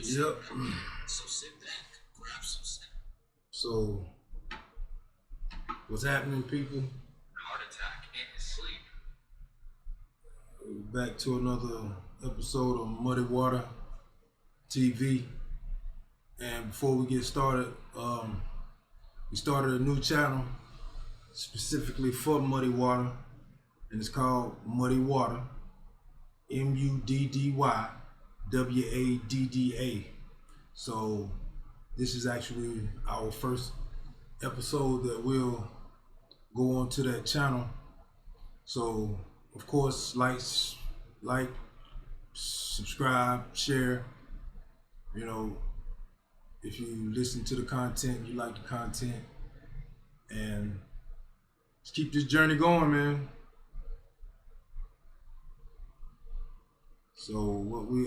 Yep. So sit back, grab some sleep. So, what's happening, people? Heart attack in his sleep. Back to another episode of Muddy Water TV. And before we get started, we started a new channel specifically for Muddy Water, and it's called Muddy Water, MUDDYWADDA. So this is actually our first episode that will go on to that channel. So of course, like, subscribe, share. You know, if you listen to the content, you like the content, and let's keep this journey going, man. So what we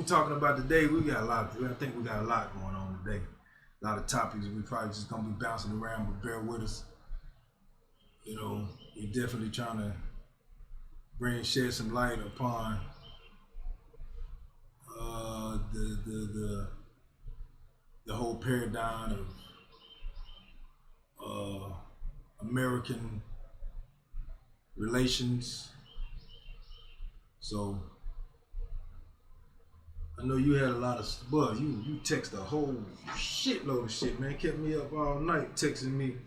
talking about today? I think we got a lot going on today. A lot of topics. We probably just gonna be bouncing around, but bear with us. You know, we're definitely trying to shed some light upon the whole paradigm of American relations. So I know you had a lot of, well, you text a whole shitload of shit, man. Kept me up all night texting me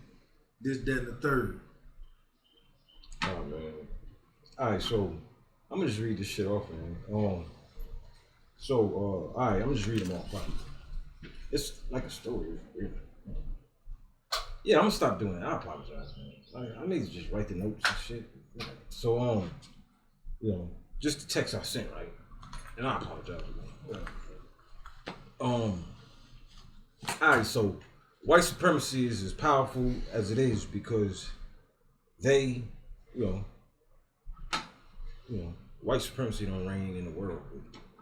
this, that, and the third. Oh man. Alright, so I'm gonna just read this shit off, man. Alright, I'm just reading them off. It's like a story, really. Yeah, I'm gonna stop doing that. I apologize, man. I need to just write the notes and shit. So, you know, just the text I sent, right? And I apologize again. Alright, so white supremacy is as powerful as it is because they, you know, white supremacy don't reign in the world.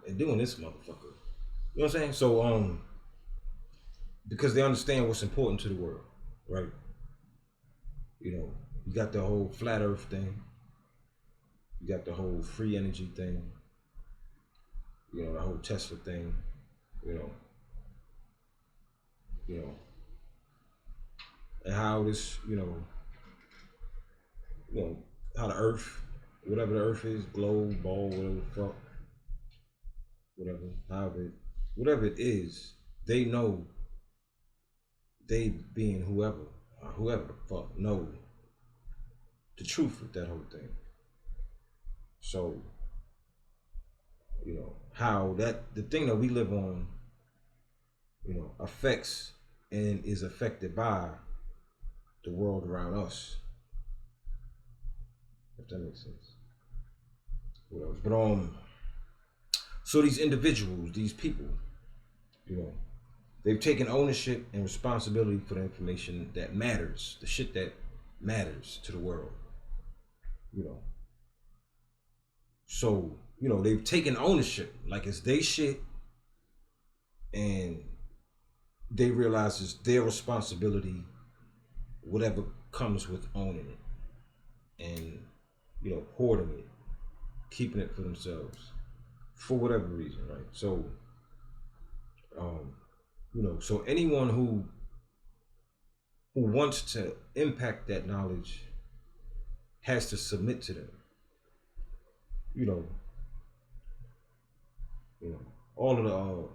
They're doing this motherfucker. You know what I'm saying? So, because they understand what's important to the world, right? You know, you got the whole flat earth thing. You got the whole free energy thing. You know, the whole Tesla thing. You know, and how this, you know, how the earth, whatever the earth is, globe, ball, whatever the fuck, whatever it is, they know, they being whoever the fuck, know the truth with that whole thing. So, you know, how the thing that we live on, you know, affects and is affected by the world around us. If that makes sense. What else? But so these individuals, these people, you know, they've taken ownership and responsibility for the information that matters, the shit that matters to the world. You know. So, you know, they've taken ownership like it's their shit, and they realize it's their responsibility, whatever comes with owning it and, you know, hoarding it, keeping it for themselves for whatever reason, right? So, you know, so anyone who wants to impact that knowledge has to submit to them. You know, all of the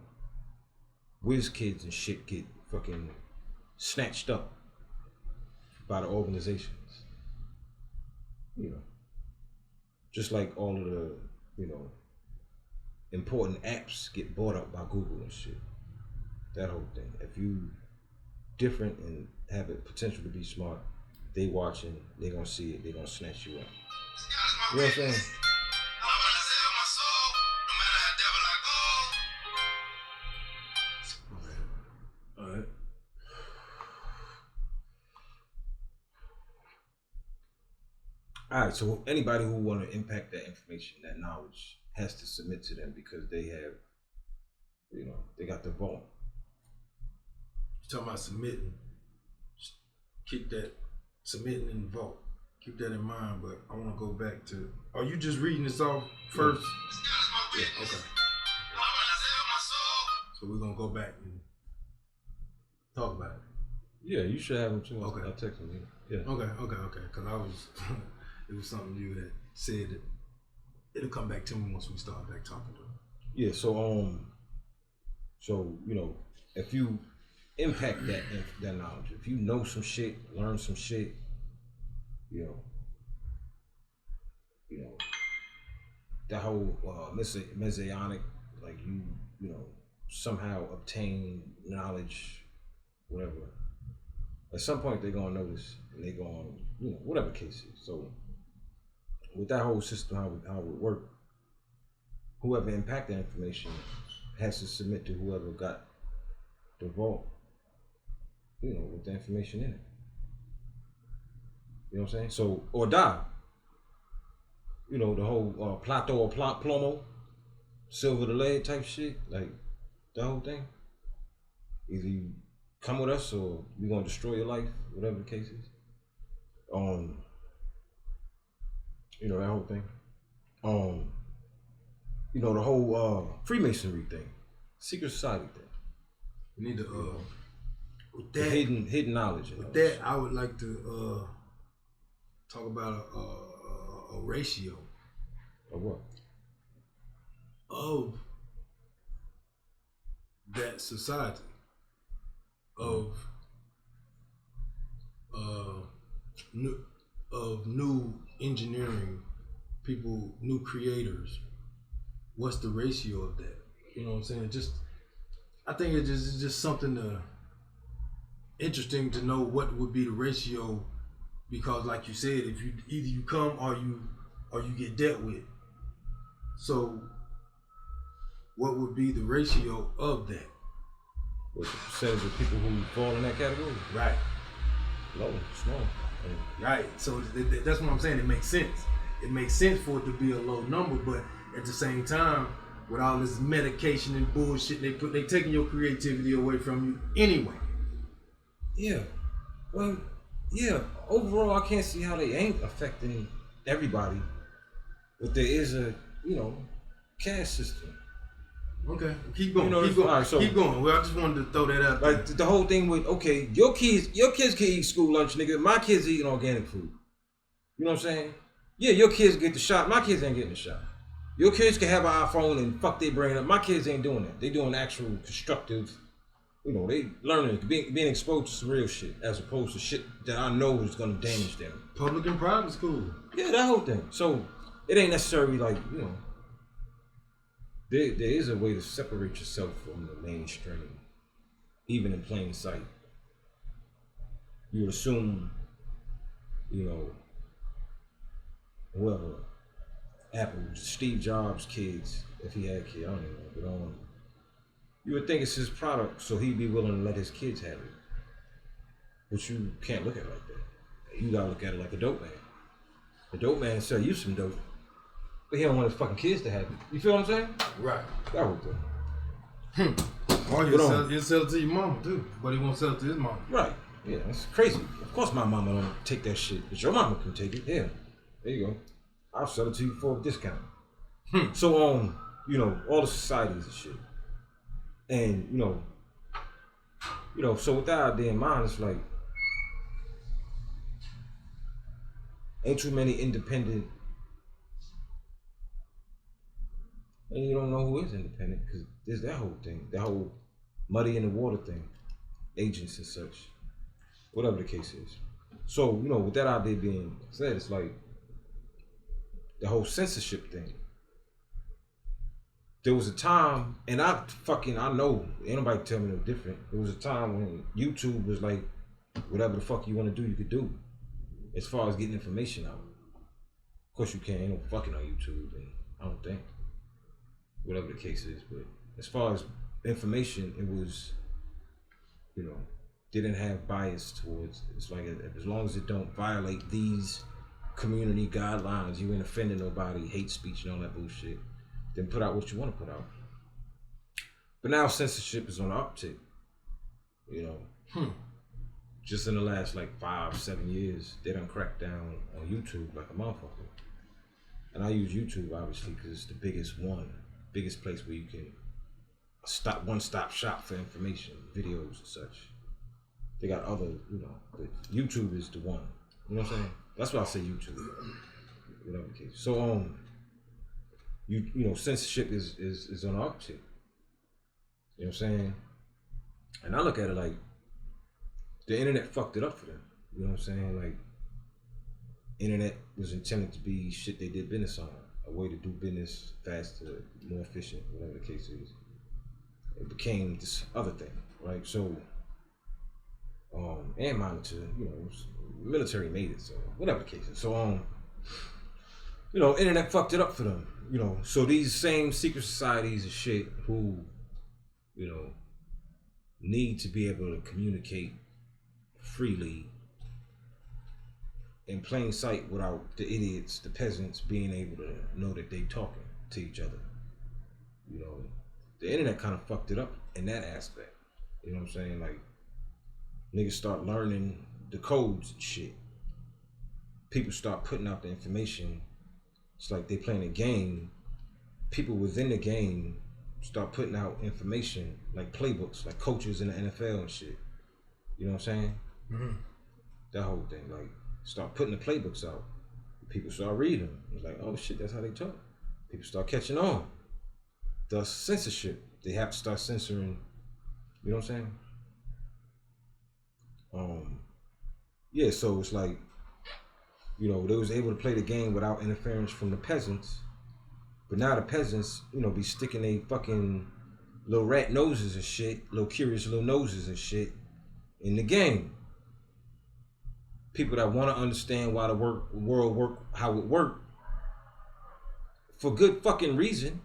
whiz kids and shit get fucking snatched up by the organizations. You know, just like all of the, you know, important apps get bought up by Google and shit. That whole thing. If you different and have the potential to be smart, they watching, they gonna see it, they gonna snatch you up. You know what I'm saying? Alright. Alright, so anybody who want to impact that information, that knowledge, has to submit to them because they have, you know, they got the vote. You're talking about submitting. Keep that submitting and vote. Keep that in mind, but I want to go back to, are you just reading this off first? Yeah, okay. So we're gonna go back and talk about it. Yeah, you should have him too. Okay. I'll text him. Yeah. Okay. Because I was, it was something you had said that it'll come back to me once we start back talking to him. Yeah. So you know, if you impact that knowledge, if you know some shit, learn some shit, you know, that whole messianic, like you know, somehow obtain knowledge, whatever. At some point they're gonna notice, and they're gonna, you know, whatever the case is. So with that whole system, how it would work, whoever impacted information has to submit to whoever got the vault, you know, with the information in it. You know what I'm saying? So, or die. You know, the whole plato or plomo, silver to lead type shit, like the whole thing. Either you come with us or we're gonna destroy your life, whatever the case is. You know, that whole thing. You know, the whole Freemasonry thing, secret society thing. We need to with The that hidden knowledge. with that I would like to talk about a ratio Or what? of that society of new engineering people, new creators. What's the ratio of that? You know what I'm saying? I think it's just something interesting to know what would be the ratio, because like you said, if you either you come or you get dealt with. So what would be the ratio of that? What the percentage of people who fall in that category? Right. Low, small. Right. So that's what I'm saying. It makes sense. It makes sense for it to be a low number, but at the same time, with all this medication and bullshit they taking your creativity away from you anyway. Yeah. Well, yeah. Overall, I can't see how they ain't affecting everybody, but there is a, you know, caste system. Okay, keep going. You know, keep going. right, so, keep going. Well, I just wanted to throw that out there. Like the whole thing with, okay, your kids can eat school lunch, nigga. My kids eating organic food. You know what I'm saying? Yeah, your kids get the shot. My kids ain't getting the shot. Your kids can have an iPhone and fuck their brain up. My kids ain't doing that. They doing actual constructive, you know, they learning, being exposed to some real shit as opposed to shit that I know is gonna damage them. Public and private school. Yeah, that whole thing. So it ain't necessarily like, you know, there is a way to separate yourself from the mainstream, even in plain sight. You would assume, you know, whoever, Apple, Steve Jobs' kids, if he had kids, I don't even know, but you would think it's his product, so he'd be willing to let his kids have it. But you can't look at it like that. You gotta look at it like a dope man. The dope man sell you some dope, but he don't want his fucking kids to have it. You feel what I'm saying? Right. That whole thing. Or he'll sell it to your mama too, but he won't sell it to his mama. Right. Yeah, that's crazy. Of course my mama don't take that shit, but your mama can take it. Yeah. There you go. I'll sell it to you for a discount. So you know, all the societies and shit. And, you know, so with that idea in mind, it's like, ain't too many independent, and you don't know who is independent, because there's that whole thing, that whole muddy in the water thing, agents and such, whatever the case is. So, you know, with that idea being said, it's like the whole censorship thing. There was a time, and I know, ain't nobody tell me no different. There was a time when YouTube was like, whatever the fuck you want to do, you could do, as far as getting information out. Of course you can't, ain't no fucking on YouTube, and I don't think, whatever the case is, but as far as information, it was, you know, didn't have bias towards, it's like, as long as it don't violate these community guidelines, you ain't offending nobody, hate speech and all that bullshit, then put out what you want to put out. But now censorship is on the uptick, you know. Just in the last like 5-7 years, they done cracked down on YouTube like a motherfucker. And I use YouTube obviously because it's the biggest place where you can one-stop shop for information, videos and such. They got other, but YouTube is the one. You know what I'm saying? That's why I say YouTube. Whatever the case. So censorship is on the uptick. You know what I'm saying? And I look at it like the internet fucked it up for them. You know what I'm saying? Like, internet was intended to be shit they did business on, a way to do business faster, more efficient, whatever the case is. It became this other thing, right? So, and monitor, military made it, so whatever the case is. So, internet fucked it up for them, So these same secret societies and shit who, need to be able to communicate freely in plain sight without the idiots, the peasants being able to know that they talking to each other. The internet kind of fucked it up in that aspect. You know what I'm saying? Like, niggas start learning the codes and shit. People start putting out the information. It's like they playing a game. People within the game start putting out information, like playbooks, like coaches in the NFL and shit. You know what I'm saying? Mm-hmm. That whole thing, like, start putting the playbooks out. People start reading them. It's like, oh shit, that's how they talk. People start catching on. Thus, censorship. They have to start censoring. You know what I'm saying? Yeah, so it's like, they was able to play the game without interference from the peasants. But now the peasants, be sticking they fucking little rat noses and shit, little curious little noses and shit in the game. People that want to understand why the world work, how it work, for good fucking reason.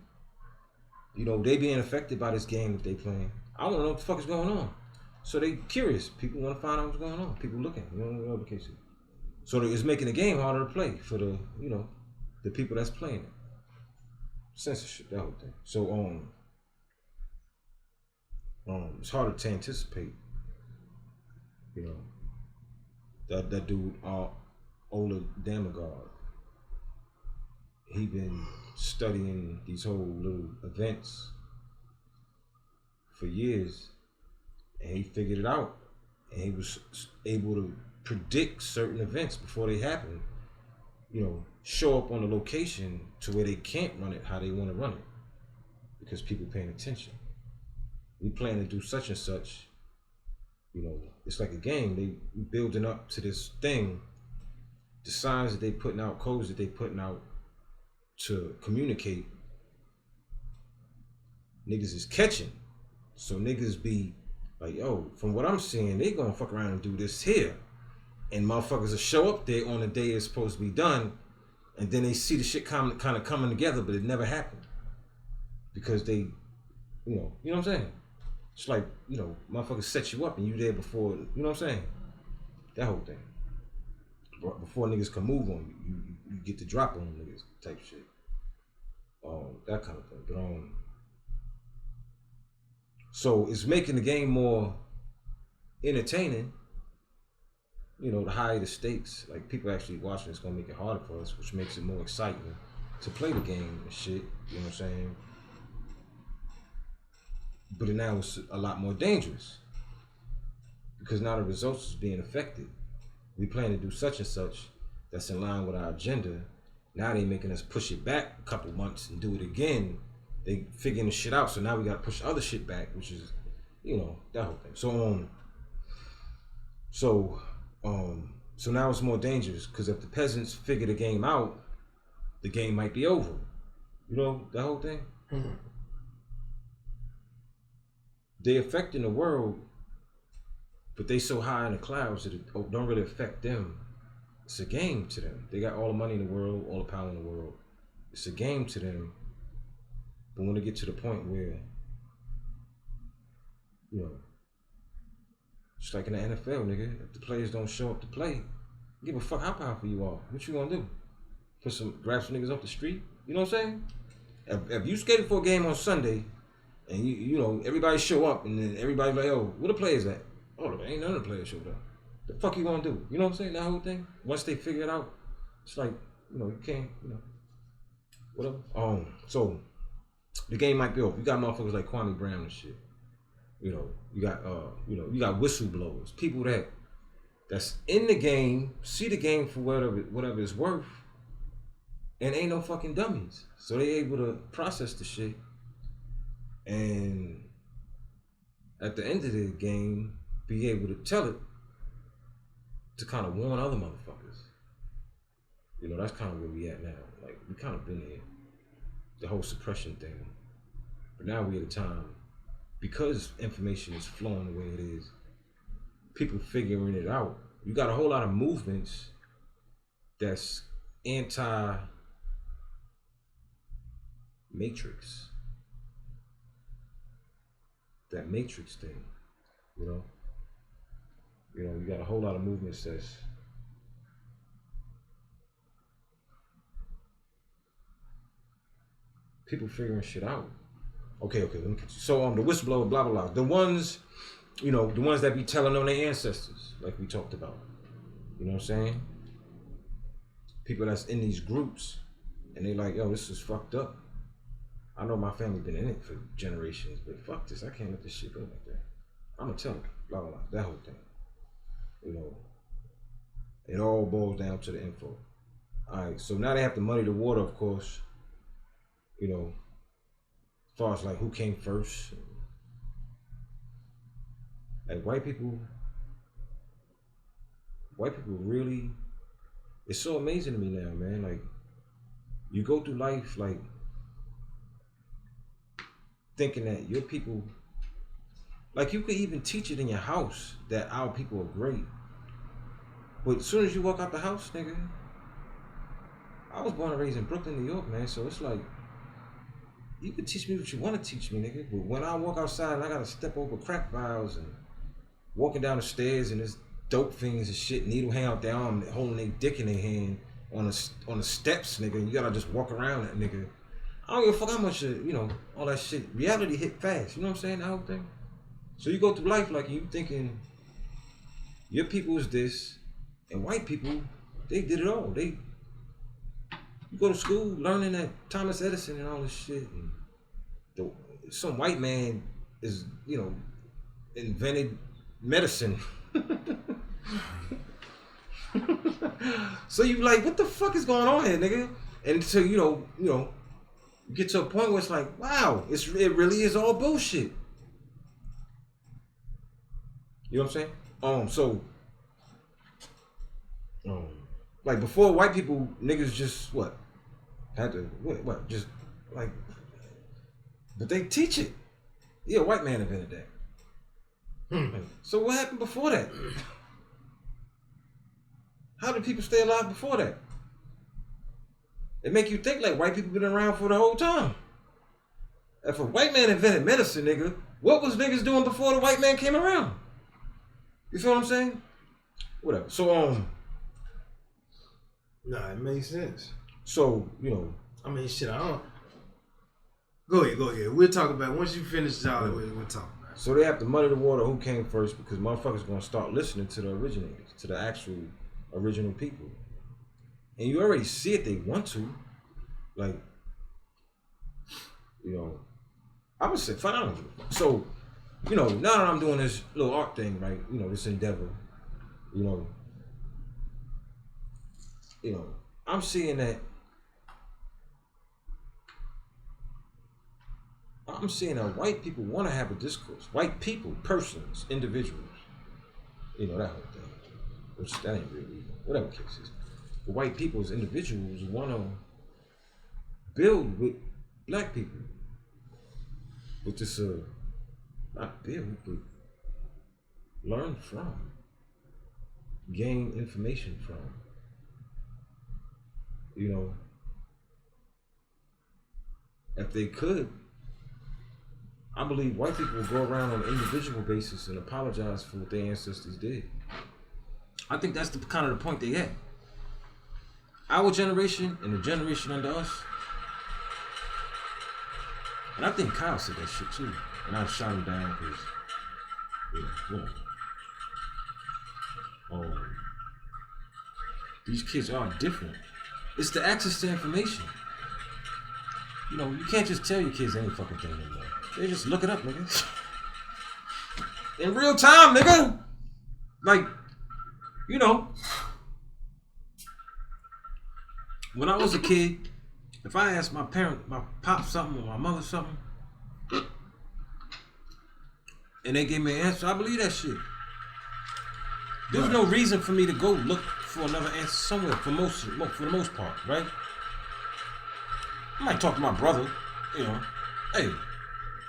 They being affected by this game that they playing. I want to know what the fuck is going on. So they curious. People want to find out what's going on. People looking, whatever the case is. So it's making the game harder to play for the, the people that's playing it. Censorship, that whole thing. So it's harder to anticipate. That dude, Ola Damagard, he been studying these whole little events for years, and he figured it out, and he was able to predict certain events before they happen. Show up on a location to where they can't run it how they want to run it because people paying attention. We plan to do such and such. It's like a game. They building up to this thing. The signs that they putting out, codes that they putting out to communicate, niggas is catching. So niggas be like, yo, from what I'm seeing, they gonna fuck around and do this here. And motherfuckers will show up there on the day it's supposed to be done, and then they see the shit kind of coming together, but it never happened. Because they, you know what I'm saying? It's like, motherfuckers set you up and you there before, you know what I'm saying? That whole thing. Before niggas can move on you, you get the drop on niggas type shit. That kind of thing. But so it's making the game more entertaining. The higher the stakes, like people actually watching, it's gonna make it harder for us, which makes it more exciting to play the game and shit. You know what I'm saying? But now it's a lot more dangerous because now the results is being affected. We plan to do such and such that's in line with our agenda. Now they making us push it back a couple months and do it again. They figuring the shit out, so now we gotta push other shit back, which is, that whole thing. So now it's more dangerous because if the peasants figure the game out, the game might be over. That whole thing. Mm-hmm. They affecting the world, but they so high in the clouds that it don't really affect them. It's a game to them. They got all the money in the world, all the power in the world. It's a game to them. But when they get to the point where, just like in the NFL, nigga, if the players don't show up to play, give a fuck how powerful you are. What you gonna do? Grab some niggas off the street? You know what I'm saying? If you skated for a game on Sunday, and you everybody show up, and then everybody like, yo, where the players at? Oh, ain't none of the players showed up. The fuck you gonna do? You know what I'm saying? That whole thing. Once they figure it out, it's like, you can't, whatever. So the game might be over. You got motherfuckers like Kwame Brown and shit. You know, you got you got whistleblowers, people that's in the game, see the game for whatever it's worth, and ain't no fucking dummies. So they able to process the shit, and at the end of the game, be able to tell it to kind of warn other motherfuckers. You know, that's kind of where we at now. Like, we kind of been here, the whole suppression thing. But now we at a time, because information is flowing the way it is, people figuring it out. You got a whole lot of movements that's anti-matrix. That matrix thing, you know? You got a whole lot of movements that's people figuring shit out. Okay, let me continue. So the whistleblower, blah, blah, blah. The ones, the ones that be telling on their ancestors, like we talked about. You know what I'm saying? People that's in these groups, and they like, yo, this is fucked up. I know my family been in it for generations, but fuck this, I can't let this shit go like that. I'm gonna tell them, blah, blah, blah, that whole thing. It all boils down to the info. All right, so now they have to muddy the water, of course, as far as like who came first. Like white people really, it's so amazing to me now, man. Like, you go through life like thinking that your people, like you could even teach it in your house that our people are great. But as soon as you walk out the house, nigga, I was born and raised in Brooklyn, New York, man. So it's like, you can teach me what you want to teach me, nigga. But when I walk outside and I gotta step over crack vials and walking down the stairs and there's dope fiends and shit, needle hang out their arm, holding their dick in their hand on the steps, nigga. And you gotta just walk around that, nigga. I don't give a fuck how much, all that shit. Reality hit fast. You know what I'm saying? That whole thing. So you go through life like you thinking your people is this, and white people, they did it all. You go to school learning that Thomas Edison and all this shit, and some white man is, invented medicine. So you like, what the fuck is going on here, nigga? And so you get to a point where it's like, wow, it really is all bullshit. You know what I'm saying? Like before, white people, niggas just just like, but they teach it. Yeah, a white man invented that. So what happened before that? How did people stay alive before that? It make you think like white people been around for the whole time. If a white man invented medicine, nigga, what was niggas doing before the white man came around? You feel what I'm saying? Whatever. So Nah, it makes sense. So, I mean, shit, I don't. Go ahead. We'll talk about it. Once you finish the we'll talk about it. So they have to muddy the water who came first, because motherfuckers gonna start listening to the originators, to the actual original people. And you already see it, they want to. Like, I'm gonna say, fine. So, now that I'm doing this little art thing, right, this endeavor, I'm seeing that white people want to have a discourse. White people, persons, individuals, that whole thing. Which that ain't really, whatever case is. But white people as individuals want to build with black people. With this, not build, but learn from. Gain information from. If they could, I believe white people will go around on an individual basis and apologize for what their ancestors did. I think that's the kind of the point they at. Our generation and the generation under us. And I think Kyle said that shit too. And I shot him down because, these kids are different. It's the access to information. You know, you can't just tell your kids any fucking thing anymore. They just look it up, nigga. In real time, nigga. Like, you know, when I was a kid, if I asked my pop something or my mother something, and they gave me an answer, I believe that shit. There's no reason for me to go look for another answer somewhere for the most part, right? I might talk to my brother, you know, hey,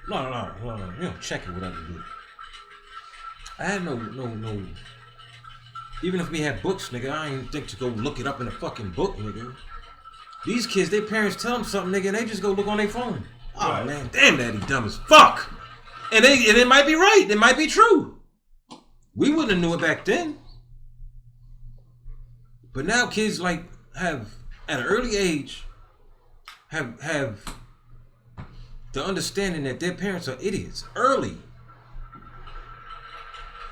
no, you know, check it, whatever you do. I had no. Even if we had books, nigga, I ain't think to go look it up in a fucking book, nigga. These kids, their parents tell them something, nigga, and they just go look on their phone. Oh, right. Man, damn, daddy dumb as fuck. And it might be right. It might be true. We wouldn't have knew it back then. But now kids, like, have, at an early age, have the understanding that their parents are idiots early.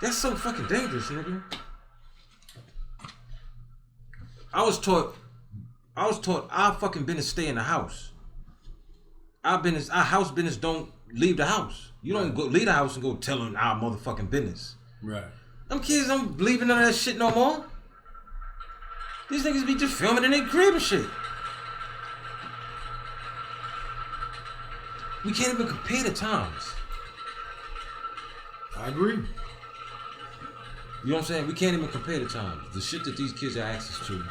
That's so fucking dangerous, nigga. I was taught our fucking business stay in the house. Our house business don't leave the house. You don't go leave the house and go tell them our motherfucking business. Right. Them kids don't believe in none of that shit no more. These niggas be just filming in their crib and shit. We can't even compare the times. I agree. You know what I'm saying? We can't even compare the times. The shit that these kids have access to.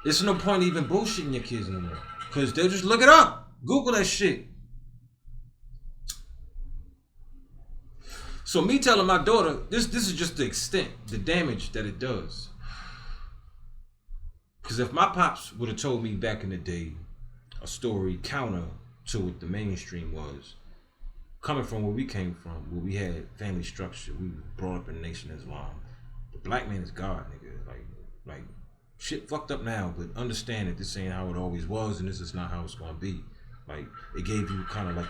It's no point even bullshitting your kids anymore. Because they'll just look it up. Google that shit. So me telling my daughter, this is just the extent, the damage that it does. Because if my pops would have told me back in the day a story counter to what the mainstream was, coming from where we came from, where we had family structure, we were brought up in the Nation of Islam. The black man is God, nigga. Like shit fucked up now, but understand that this ain't how it always was, and this is not how it's gonna be. Like, it gave you kind of like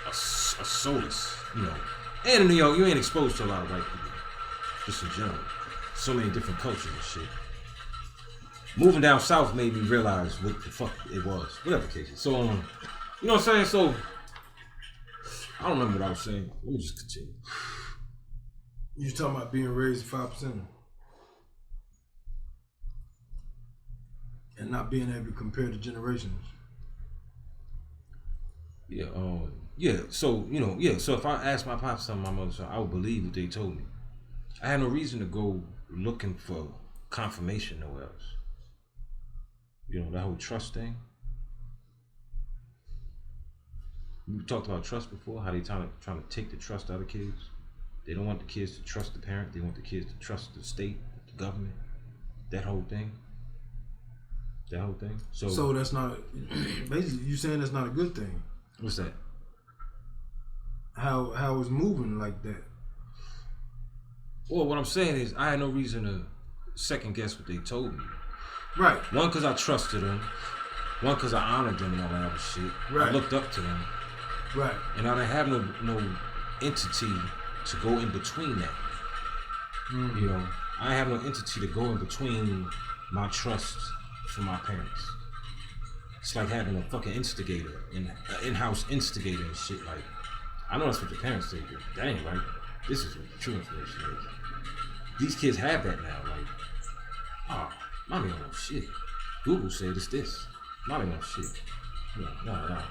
a solace, you know. And in New York, you ain't exposed to a lot of white people, just in general. So many different cultures and shit. Moving down south made me realize what the fuck it was. Whatever the case is. So, you know what I'm saying? So, I don't remember what I was saying. Let me just continue. You talking about being raised 5%? And not being able to compare the generations. Yeah, yeah. So, you know, yeah. So if I asked my pops something, my mother something, I would believe what they told me. I had no reason to go looking for confirmation nowhere else. You know, that whole trust thing. We talked about trust before, how they trying to take the trust out of kids. They don't want the kids to trust the parent. They want the kids to trust the state, the government. That whole thing. So that's not, basically you saying that's not a good thing. What's that? How it's moving like that. Well, what I'm saying is I had no reason to second guess what they told me. Right. One, because I trusted them. One, because I honored them and all that other shit. Right. I looked up to them. Right. And I didn't have no entity to go in between that. Mm-hmm. You know, I have no entity to go in between my trust for my parents. It's like having a fucking instigator, an in-house instigator and shit. Like, I know that's what your parents say, but that ain't right. This is what the true information is. These kids have that now. Like, oh, mommy don't know shit. Google said it's this. Mommy don't know shit. No.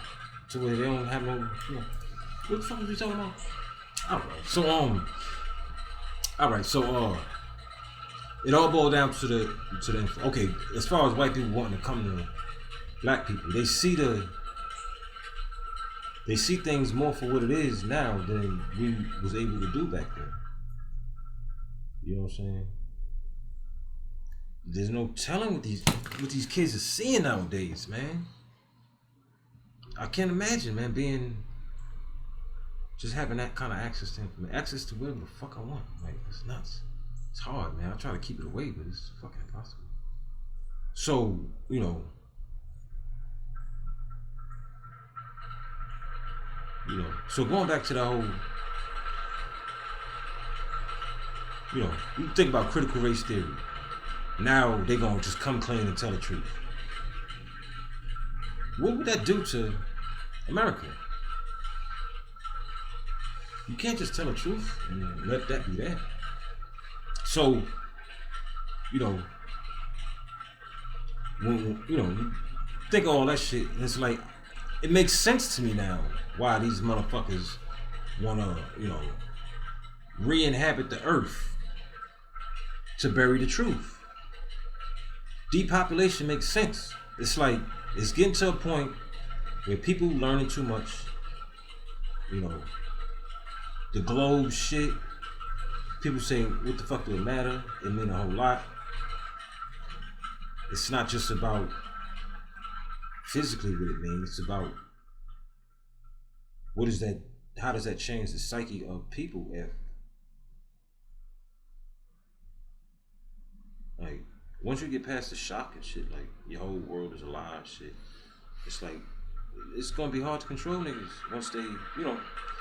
So they don't have no, you know, what the fuck are we talking about? I don't know. So, alright, so, it all boiled down to the okay, as far as white people wanting to come to black people, they see things more for what it is now than we was able to do back then. You know what I'm saying? There's no telling what these kids are seeing nowadays, man. I can't imagine, man, just having that kind of access to information, access to whatever the fuck I want. Like, it's nuts. It's hard, man. I try to keep it away, but it's fucking impossible. So, you know, so going back to the whole, you know, you think about critical race theory. Now they gonna just come clean and tell the truth. What would that do to America? You can't just tell the truth and let that be that. So, you know, when you think of all that shit, and it's like, it makes sense to me now why these motherfuckers wanna, re-inhabit the earth to bury the truth. Depopulation makes sense. It's like, it's getting to a point where people learning too much, the globe shit. People say, what the fuck do it matter? It mean a whole lot. It's not just about physically what it means. It's about what is that? How does that change the psyche of people? If like once you get past the shock and shit, like your whole world is a lie and shit. It's like it's gonna be hard to control niggas once they,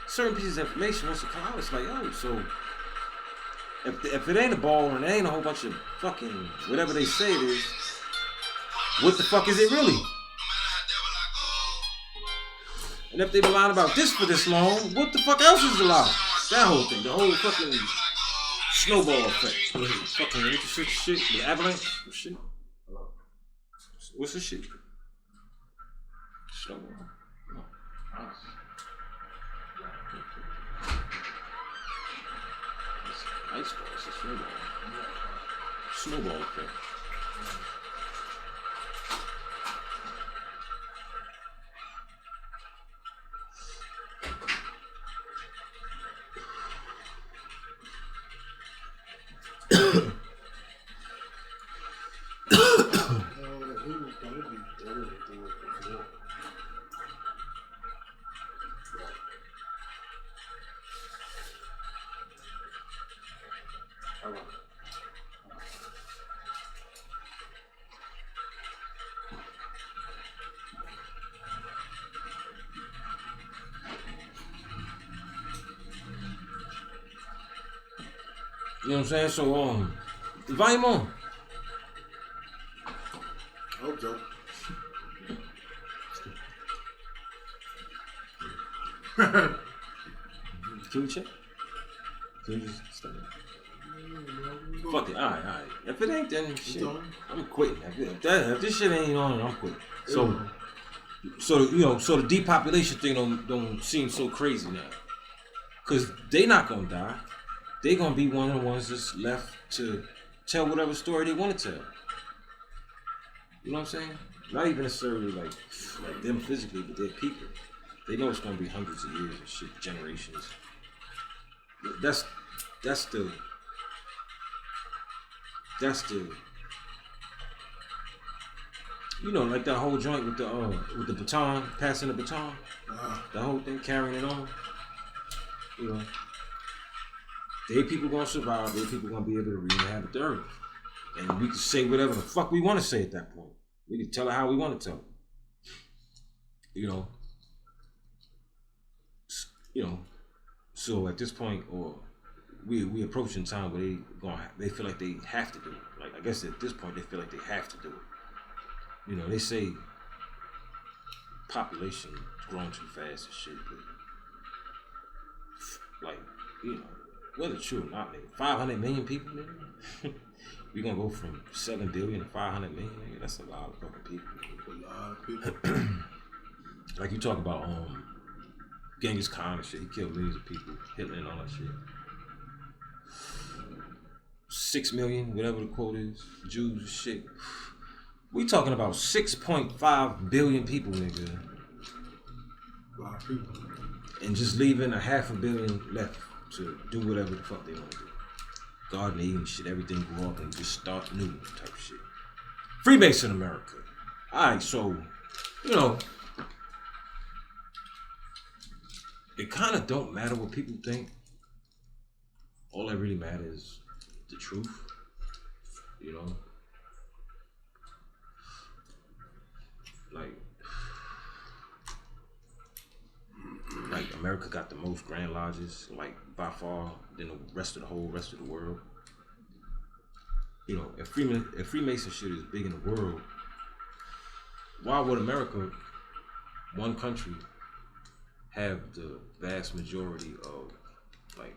certain pieces of information once they come out. It's like, oh, so if it ain't a ball and it ain't a whole bunch of fucking whatever they say it is, what the fuck is it really? And if they've been lying about this for this long, what the fuck else is a lie? That whole thing, the whole fucking snowball effect. Fucking shit, the avalanche shit. What's the shit? Snowball. No. Ice ball, it's a snowball. Snowball effect. You know what I'm saying? So, the volume on. I hope so. Can we check? Can we just stop it? Fuck it. Alright. If it ain't, then shit, I'm quitting. If this shit ain't on, I'm quitting. So the depopulation thing don't seem so crazy now. Cause they not gonna die. They gonna be one of the ones that's left to tell whatever story they want to tell. You know what I'm saying? Not even necessarily like them physically, but their people. They know it's gonna be hundreds of years and shit, generations. That's the like that whole joint with the baton, passing the baton, the whole thing, carrying it on. They people gonna survive. They people gonna be able to re-inhabit the earth, and we can say whatever the fuck we want to say at that point. We can tell it how we want to tell it. So at this point, or we approaching time where they feel like they have to do it. Like I guess at this point they feel like they have to do it. They say population is growing too fast and shit, but like whether it's true or not, nigga, 500 million people, nigga. We gonna go from 7 billion to 500 million, nigga. That's a lot of fucking people. Nigga. A lot of people. Like you talk about Genghis Khan and shit. He killed millions of people, Hitler and all that shit. 6 million, whatever the quote is, Jews and shit. We talking about 6.5 billion people, nigga. A lot of people. And just leaving a 500 million left to do whatever the fuck they want to do. Garden eating shit, everything grow up and just start new type of shit. Freemason America. Alright, so, it kind of don't matter what people think. All that really matters is the truth. Like America got the most Grand Lodges, like by far, than the rest of the world. If Freemason shit is big in the world, why would America one country have the vast majority of, like,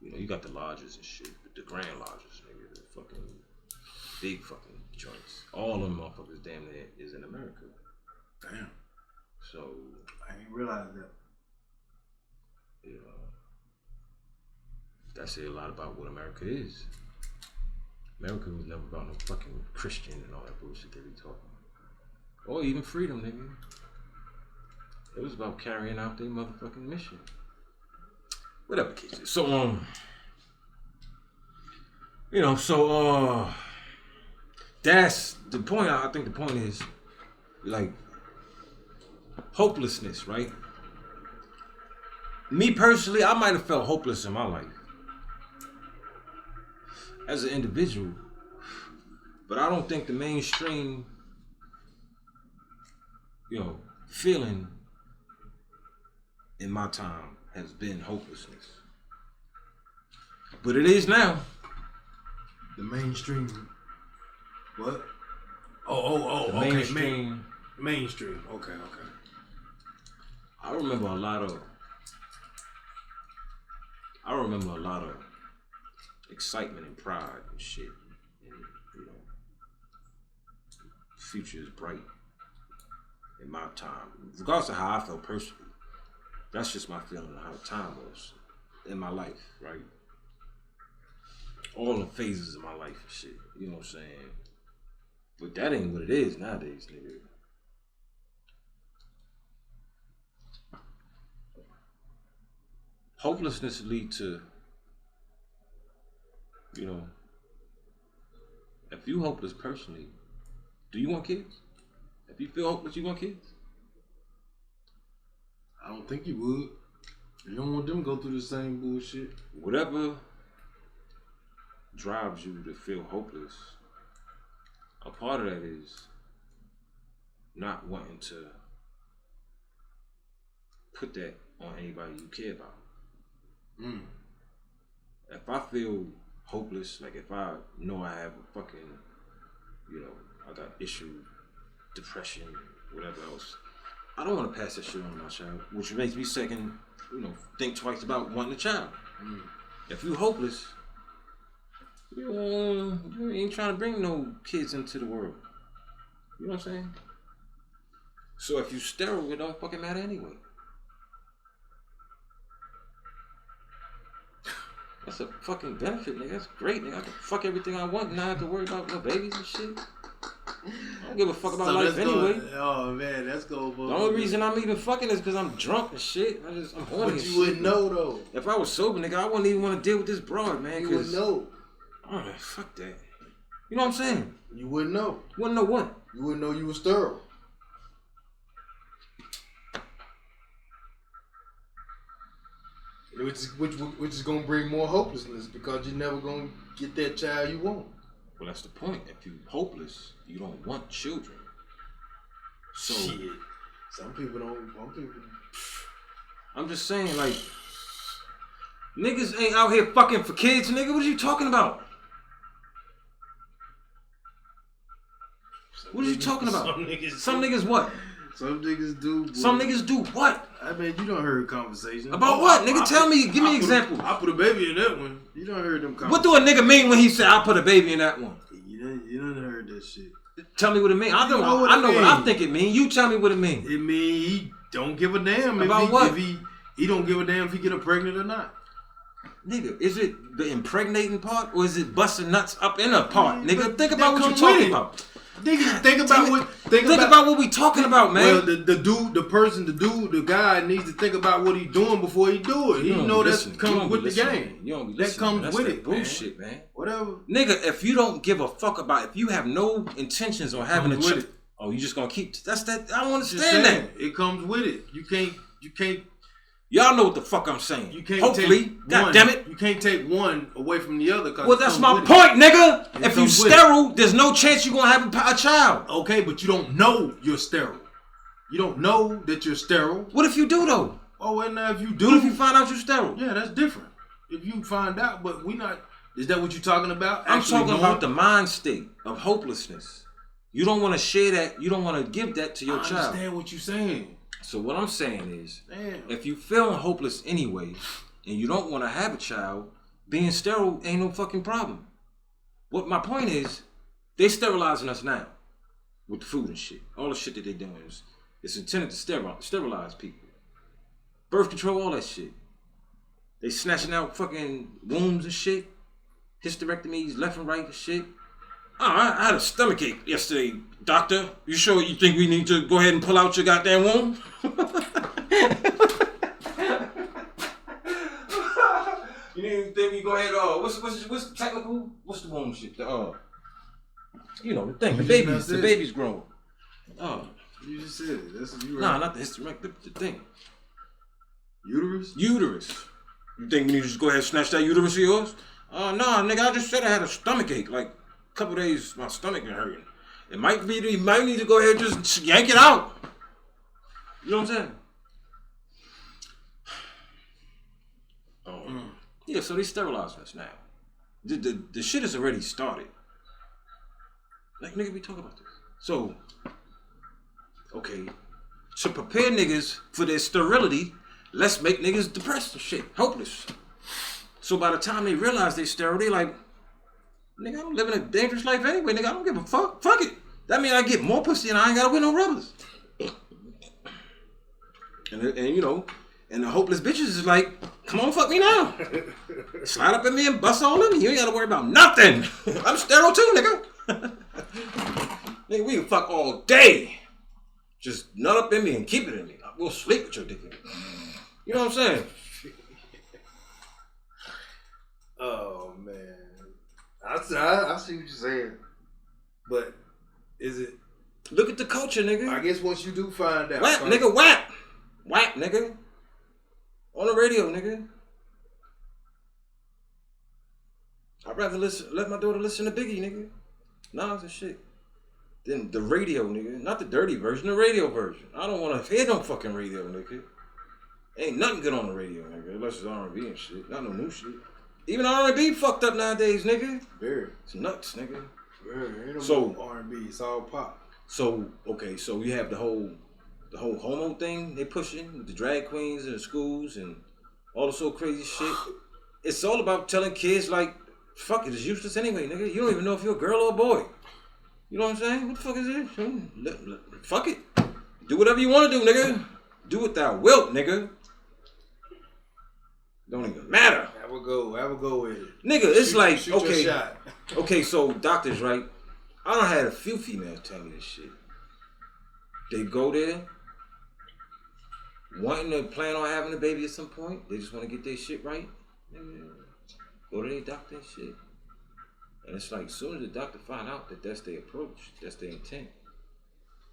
you know, you got the lodges and shit, but the grand lodges, nigga, the fucking big fucking joints. All them motherfuckers damn near is in America. Damn. So I ain't realized that. You know, that say a lot about what America is. America was never about no fucking Christian and all that bullshit that we talking. Or even freedom, nigga. It was about carrying out their motherfucking mission. Whatever the case is. So, you know, so, that's the point. I think the point is, like, hopelessness, right? Me personally, I might have felt hopeless in my life as an individual, but I don't think the mainstream, you know, feeling in my time has been hopelessness. But it is now. The mainstream. What? Oh, The okay. mainstream. Mainstream. Okay. I remember a lot of excitement and pride and shit. And, you know, future is bright in my time. Regardless of how I felt personally. That's just my feeling of how the time was in my life, right? All the phases of my life and shit. You know what I'm saying? But that ain't what it is nowadays, nigga. Hopelessness lead to, you know, if you hopeless personally, do you want kids? If you feel hopeless, you want kids? I don't think you would. You don't want them to go through the same bullshit. Whatever drives you to feel hopeless, a part of that is not wanting to put that on anybody you care about. If I feel hopeless, like if I know I have a fucking, you know, I got issue, depression, whatever else, I don't want to pass that shit on to my child, which makes me second, you know, think twice about wanting a child. If you hopeless, you ain't trying to bring no kids into the world. You know what I'm saying? So if you sterile, it don't fucking matter anyway. That's a fucking benefit, nigga. That's great, nigga. I can fuck everything I want and not have to worry about no babies and shit. I don't give a fuck about life anyway. Oh man, that's going for the only reason I'm even fucking is because I'm drunk and shit. I'm horny. But you wouldn't know though. If I was sober, nigga, I wouldn't even want to deal with this broad, man. You wouldn't know. Oh, fuck that. You know what I'm saying? You wouldn't know. You wouldn't know what? You wouldn't know you were sterile. Which is gonna bring more hopelessness because you're never gonna get that child you want. Well, that's the point. If you're hopeless, you don't want children. So, shit. Some people don't. Some people. I'm just saying, like, niggas ain't out here fucking for kids, nigga. What are you talking about? What are you talking about? Some niggas what? Some niggas do. Boy. Some niggas do what? I mean, you done heard conversations. About what? Nigga, tell me. Give me an example. I put a baby in that one. You done heard them conversations. What do a nigga mean when he said, I put a baby in that one? You done heard that shit. Tell me what it mean. I know what I think it mean. You tell me what it mean. It mean he don't give a damn about what? If he don't give a damn if he get her pregnant or not. Nigga, is it the impregnating part or is it busting nuts up in a part? Nigga, think about what you're talking about. Nigga, think about what we talking about, man. Well, the guy needs to think about what he's doing before he do it. He know that comes with the game. You don't be that comes That's with that it, bullshit, man. Whatever. Nigga, if you don't give a fuck about, if you have no intentions on having a child, oh, you just gonna keep. That's that. I don't understand that. It comes with it. You can't. Y'all know what the fuck I'm saying. You can't. Hopefully, God damn it. You can't take one away from the other. Well, that's my point, nigga. If you sterile, there's no chance you're gonna have a child. Okay, but you don't know you're sterile. You don't know that you're sterile. What if you do though? Oh, well, now if you do. What if you find out you're sterile? Yeah, that's different. If you find out, but we not. Is that what you're talking about? I'm talking about the mind state of hopelessness. You don't want to share that. You don't want to give that to your I child. understand what you're saying. So what I'm saying is, Damn. if you feeling hopeless anyway, and you don't want to have a child, being sterile ain't no fucking problem. What my point is, they sterilizing us now with the food and shit. All the shit that they doing is it's intended to sterilize people. Birth control, all that shit. They snatching out fucking wombs and shit. Hysterectomies left and right and shit. Oh, I had a stomachache yesterday, doctor. You sure you think we need to go ahead and pull out your goddamn womb? You didn't think we go ahead? What's the technical? What's the womb shit? You know the thing. The baby's grown. Oh, You just said it. That's you right. nah, not the hysterectomy. The thing. Uterus. You think we need to just go ahead and snatch that uterus of yours? Nah, nigga. I just said I had a stomachache. Like a couple days, my stomach been hurting. You might need to go ahead and just yank it out. You know what I'm saying? Yeah, so they sterilizing us now. The shit has already started. Like, nigga, we talk about this. So, okay, to prepare niggas for their sterility, let's make niggas depressed and shit, hopeless. So by the time they realize they sterile, they like, nigga, I'm living a dangerous life anyway, nigga, I don't give a fuck. Fuck it. That means I get more pussy and I ain't gotta wear no rubbers. And you know, and the hopeless bitches is like, come on, fuck me now. Slide up in me and bust all in me. You ain't gotta worry about nothing. I'm sterile too, nigga. Nigga, we can fuck all day. Just nut up in me and keep it in me. We'll sleep with your dick in me. You know what I'm saying? Oh man, I see what you're saying, but is it? Look at the culture, nigga. I guess once you do find out, Whap, nigga, whap, whap, nigga. On the radio, nigga. I'd rather let my daughter listen to Biggie, nigga. Nas and shit. Then the radio, nigga. Not the dirty version, the radio version. I don't want to hear no fucking radio, nigga. Ain't nothing good on the radio, nigga. Unless it's R&B and shit. Not no new shit. Even R&B fucked up nowadays, nigga. Very. It's nuts, nigga. Very. Ain't So no R&B. It's all pop. So okay, so you have the whole homo thing they pushing with the drag queens in the schools and all the so crazy shit. It's all about telling kids like, fuck it, it's useless anyway, nigga. You don't even know if you're a girl or a boy. You know what I'm saying? What the fuck is it? Fuck it. Do whatever you want to do, nigga. Do what thou wilt, nigga. Don't even matter. Have a go with it. Nigga, it's like, shoot okay. your shot. Okay, so doctors, right? I done had a few females tell me this shit. They go there, wanting to plan on having a baby at some point. They just want to get their shit right. Go to their doctor and shit. And it's like, as soon as the doctor find out that that's their approach, that's their intent,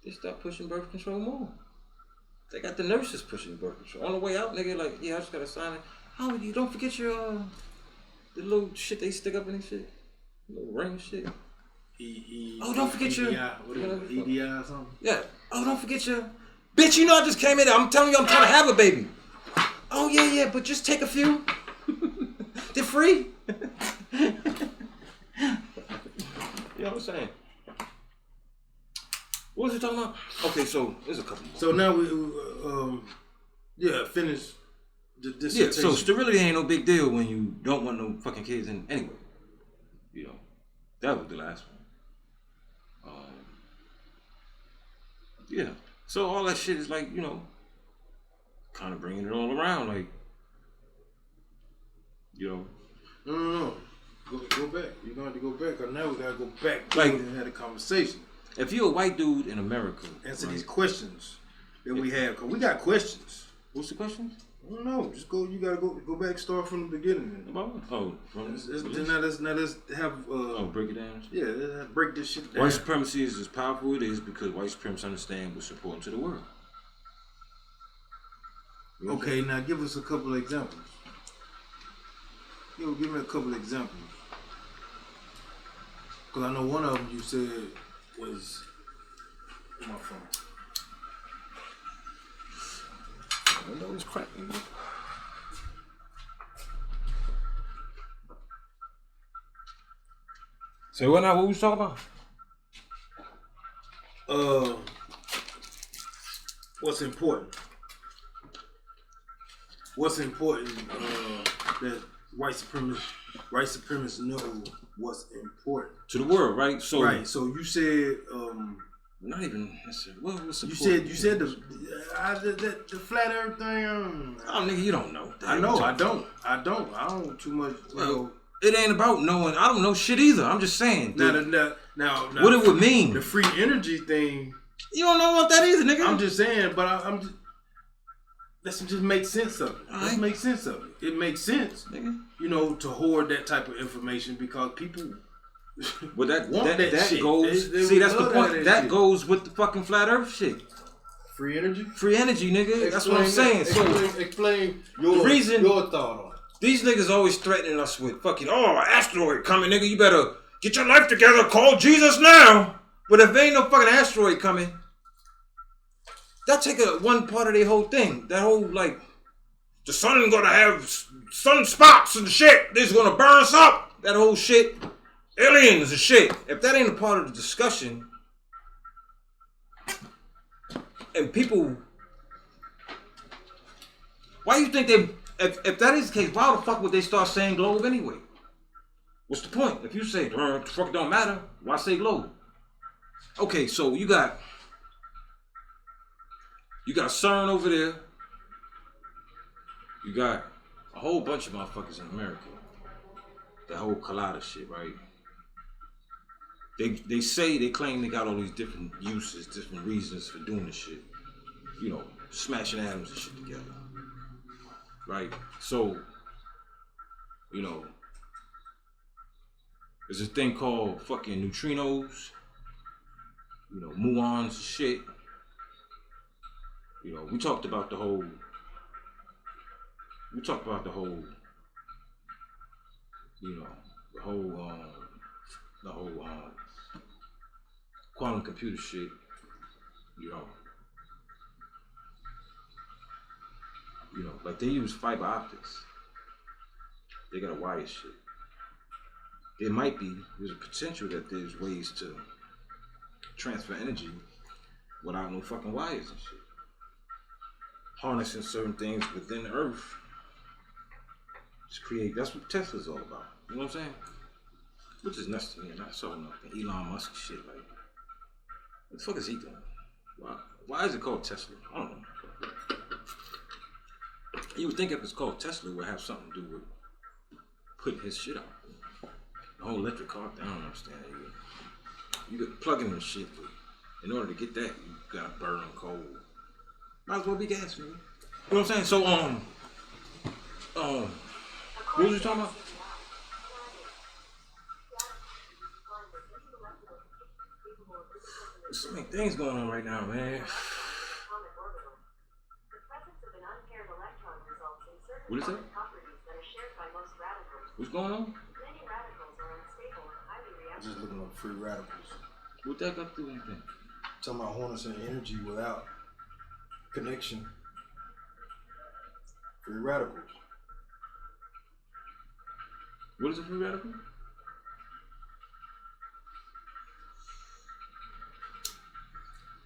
they start pushing birth control more. They got the nurses pushing birth control. On the way out, nigga, like, yeah, I just got to sign it. Oh, you don't forget your, the little shit they stick up in this shit. Little ring shit. Oh, don't forget your EDI or something. Yeah. Oh, don't forget your bitch. You know I just came in. I'm telling you, I'm trying to have a baby. Oh yeah, but just take a few. They're free. You know what I'm saying? What was he talking about? Okay, so there's a couple more. So now we finish the dissertation. Yeah, so sterility ain't no big deal when you don't want no fucking kids in anyway. You know, that was the last one. Yeah. So all that shit is like, you know, kind of bringing it all around, like, you know. No. Go back. You're going to have to go back, because now we got to go back like, and have a conversation. If you're a white dude in America, answer these questions that we have, because we got questions. What's the question? I don't know. Just go. You gotta go back. Start from the beginning. Let's have. Break it down. Yeah, let's break this shit down. White supremacy is as powerful it is because white supremacists understand what's important to the world. You know okay, now give us a couple of examples. Give me a couple of examples. Because I know one of them you said was my phone. I know it's cracking. So what now? What we talking about? what's important? What's important? That white supremacists know what's important to the world, right? So, right. So you said, not even. What was you said the flat earth thing. Oh, nigga, you don't know. I know. I don't too much. Well, it ain't about knowing. I don't know shit either. I'm just saying. Now, what it would mean. The free energy thing. You don't know what that is, nigga. I'm just saying, but I'm just. Let's just make sense of it. Let's make sense of it. It makes sense, nigga. You know, to hoard that type of information because people. Well, that shit. goes. They That's the point. That goes with the fucking flat Earth shit. Free energy. Free energy, nigga. That's what I'm saying. Explain your thought on it. These niggas always threatening us with fucking asteroid coming, nigga. You better get your life together. Call Jesus now. But if there ain't no fucking asteroid coming. That take one part of the whole thing. That whole, like, the sun gonna have sunspots and shit. This gonna burn us up. That whole shit. Aliens and shit. If that ain't a part of the discussion, and people, why you think they, if that is the case, why the fuck would they start saying globe anyway? What's the point? If you say, the fuck don't matter, why say globe? Okay, so you got CERN over there. You got a whole bunch of motherfuckers in America. That whole collider shit, right? They claim they got all these different uses, different reasons for doing this shit. You know, smashing atoms and shit together. Right? So, you know, there's a thing called fucking neutrinos. You know, muons and shit. You know, we talked about the whole you know, the whole quantum computer shit, you know, like they use fiber optics. They got a wire shit. There's a potential that there's ways to transfer energy without no fucking wires and shit. Harnessing certain things within the earth to create, that's what Tesla's all about. You know what I'm saying? Which is nuts to me, and I saw nothing. Elon Musk shit, like, what the fuck is he doing? Why is it called Tesla? I don't know. You would think if it's called Tesla, it would have something to do with putting his shit out. The whole electric car thing, I don't understand it. You could plug in this shit, but in order to get that, you gotta burn coal. Might as well be gas, man. You know what I'm saying? So, what was you talking about? There's so many things going on right now, man. What is that? What's going on? I'm just looking up free radicals. What that got to do with anything? Talking about harnessing energy without connection. Free radicals. What is a free radical?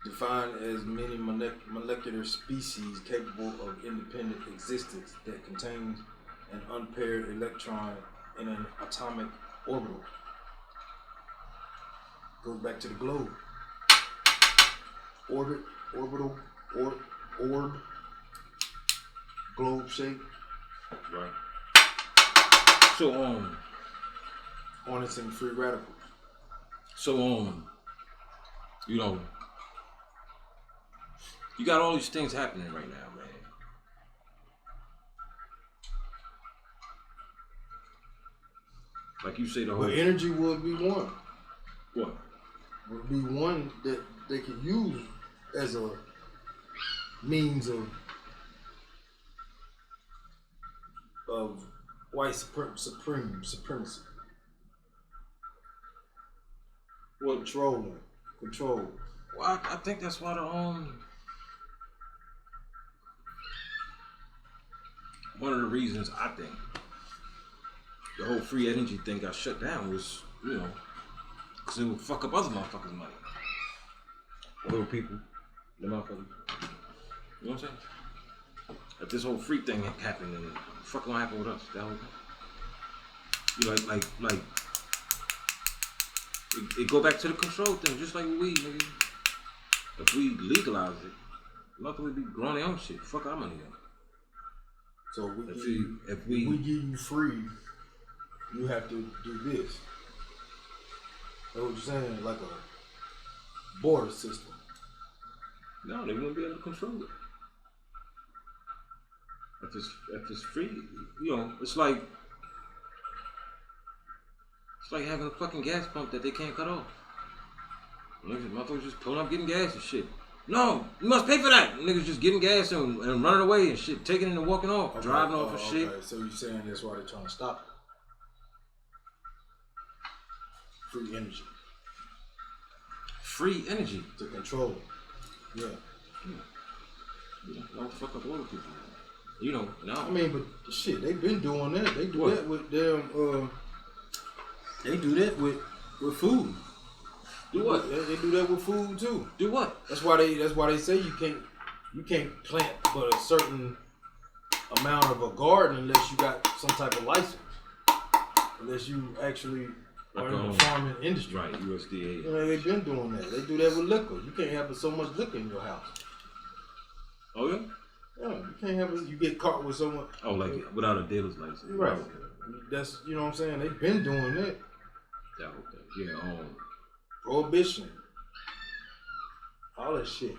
Defined as many molecular species capable of independent existence that contains an unpaired electron in an atomic orbital. Goes back to the globe. Orbital, orb, globe shape. Right. So, harnessing free radicals. So, you know, you got all these things happening right now, man. Like you say, the whole. But energy would be one. What? Would be one that they could use as a means of white supremacy. What? Control. Well, I think that's why one of the reasons I think the whole free energy thing got shut down was, you know, because it would fuck up other motherfuckers' money. little people, the motherfuckers. You know what I'm saying? If this whole freak thing happened, then what the fuck gonna happen with us? That whole thing. You know, like, it go back to the control thing, just like with weed, nigga. If we legalize it, motherfuckers be growing their own shit. Fuck our money up. So if we give you free, you have to do this. That's what you're saying, like a border system. No, they wouldn't be able to control it. If it's free, you know, it's like having a fucking gas pump that they can't cut off. Motherfuckers just pulling up getting gas and shit. No, you must pay for that. Niggas just getting gas and running away and shit, taking it and walking off, driving off and shit. Okay, so you're saying that's why they're trying to stop it. Free energy. Free energy. To control it. Yeah. Lock the fuck up all the people. You know, now. I mean, but shit, they've been doing that. They do that with them. They do that with food. Do what? They do that with food too. Do what? That's why they say you can't plant but a certain amount of a garden unless you got some type of license. Unless you actually are in the farming industry. Right, USDA. You know, they've been doing that. They do that with liquor. You can't have so much liquor in your house. Oh yeah? Yeah, you can't have it. You get caught with someone. Oh, like without a dealer's license. Right. That's, you know what I'm saying? They've been doing that. That whole thing. Yeah. Prohibition. All that shit.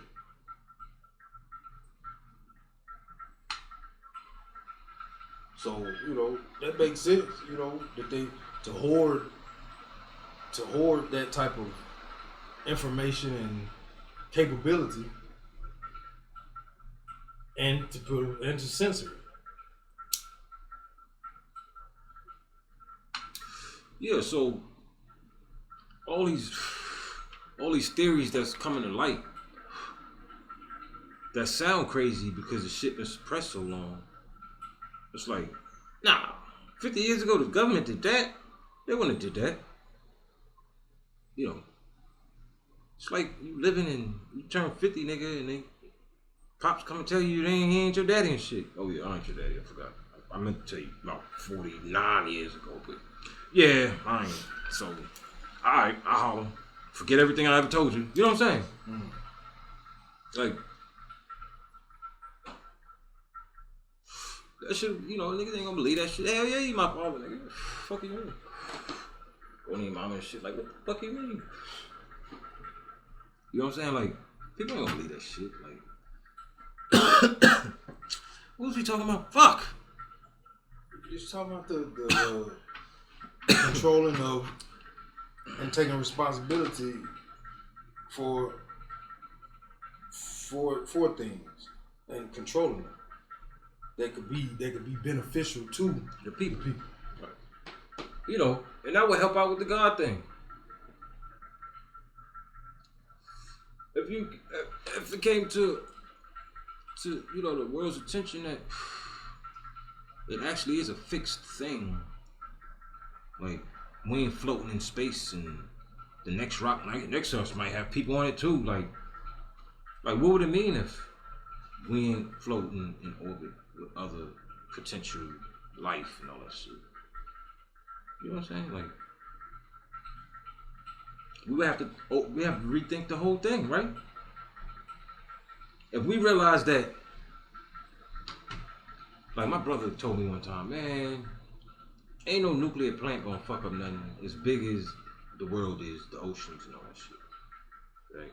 So, you know, that makes sense, you know, that they to hoard that type of information and capability and to censor it. Yeah, so all these theories that's coming to light that sound crazy because the shit been suppressed so long. It's like, nah, 50 years ago the government did that. They wouldn't have did that. You know, it's like you living in, you turn 50, nigga, and they pops come and tell you he ain't your daddy and shit. Oh yeah, I ain't your daddy, I forgot. I meant to tell you about 49 years ago, but yeah, I ain't. So, alright, I'll forget everything I ever told you. You know what I'm saying? Like, that shit, you know, niggas ain't gonna believe that shit. Hell yeah, you my father, nigga. Fuck you mean? Go to your mama and shit, like, what the fuck you mean? You know what I'm saying? Like, people ain't gonna believe that shit. Like, what was we talking about? Fuck! You're talking about the controlling of and taking responsibility for things and controlling them. That could be beneficial to the people. Right. You know, and that would help out with the God thing. If it came to you know the world's attention that it actually is a fixed thing. Like we ain't floating in space and the next rock next to us might have people on it too. Like what would it mean if we ain't floating in orbit with other potential life and all that shit? You know what I'm saying? Like we have to rethink the whole thing, right? If we realize that, like my brother told me one time, man, ain't no nuclear plant gonna fuck up nothing as big as the world is, the oceans and all that shit, right?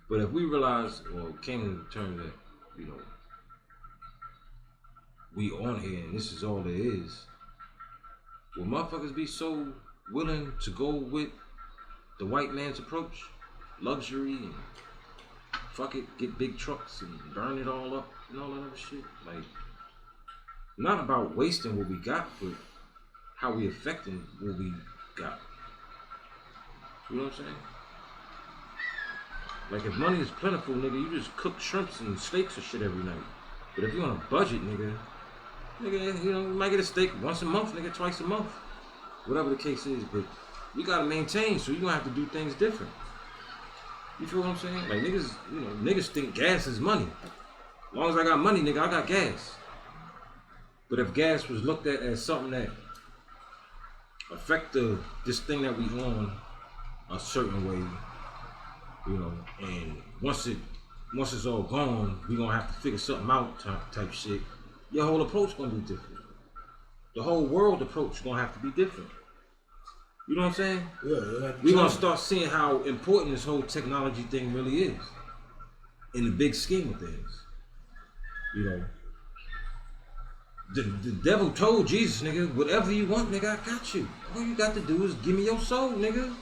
But if we realize, or came to terms that, you know, we on here and this is all there is, will motherfuckers be so willing to go with the white man's approach? Luxury and fuck it, get big trucks and burn it all up and all that other shit? Like, not about wasting what we got, but how we affecting what we got. You know what I'm saying? Like if money is plentiful, nigga, you just cook shrimps and steaks and shit every night. But if you're on a budget, nigga, you know, you might get a steak once a month, nigga, twice a month. Whatever the case is, but you gotta maintain, so you're gonna have to do things different. You feel what I'm saying? Like niggas, niggas think gas is money. As long as I got money, nigga, I got gas. But if gas was looked at as something that affect this thing that we on a certain way, and once it's all gone, we gonna have to figure something out type shit. Your whole approach gonna be different. The whole world approach gonna have to be different. You know what I'm saying? Yeah. We're gonna start seeing how important this whole technology thing really is in the big scheme of things. The devil told Jesus, nigga, whatever you want, nigga, I got you. All you got to do is give me your soul, nigga.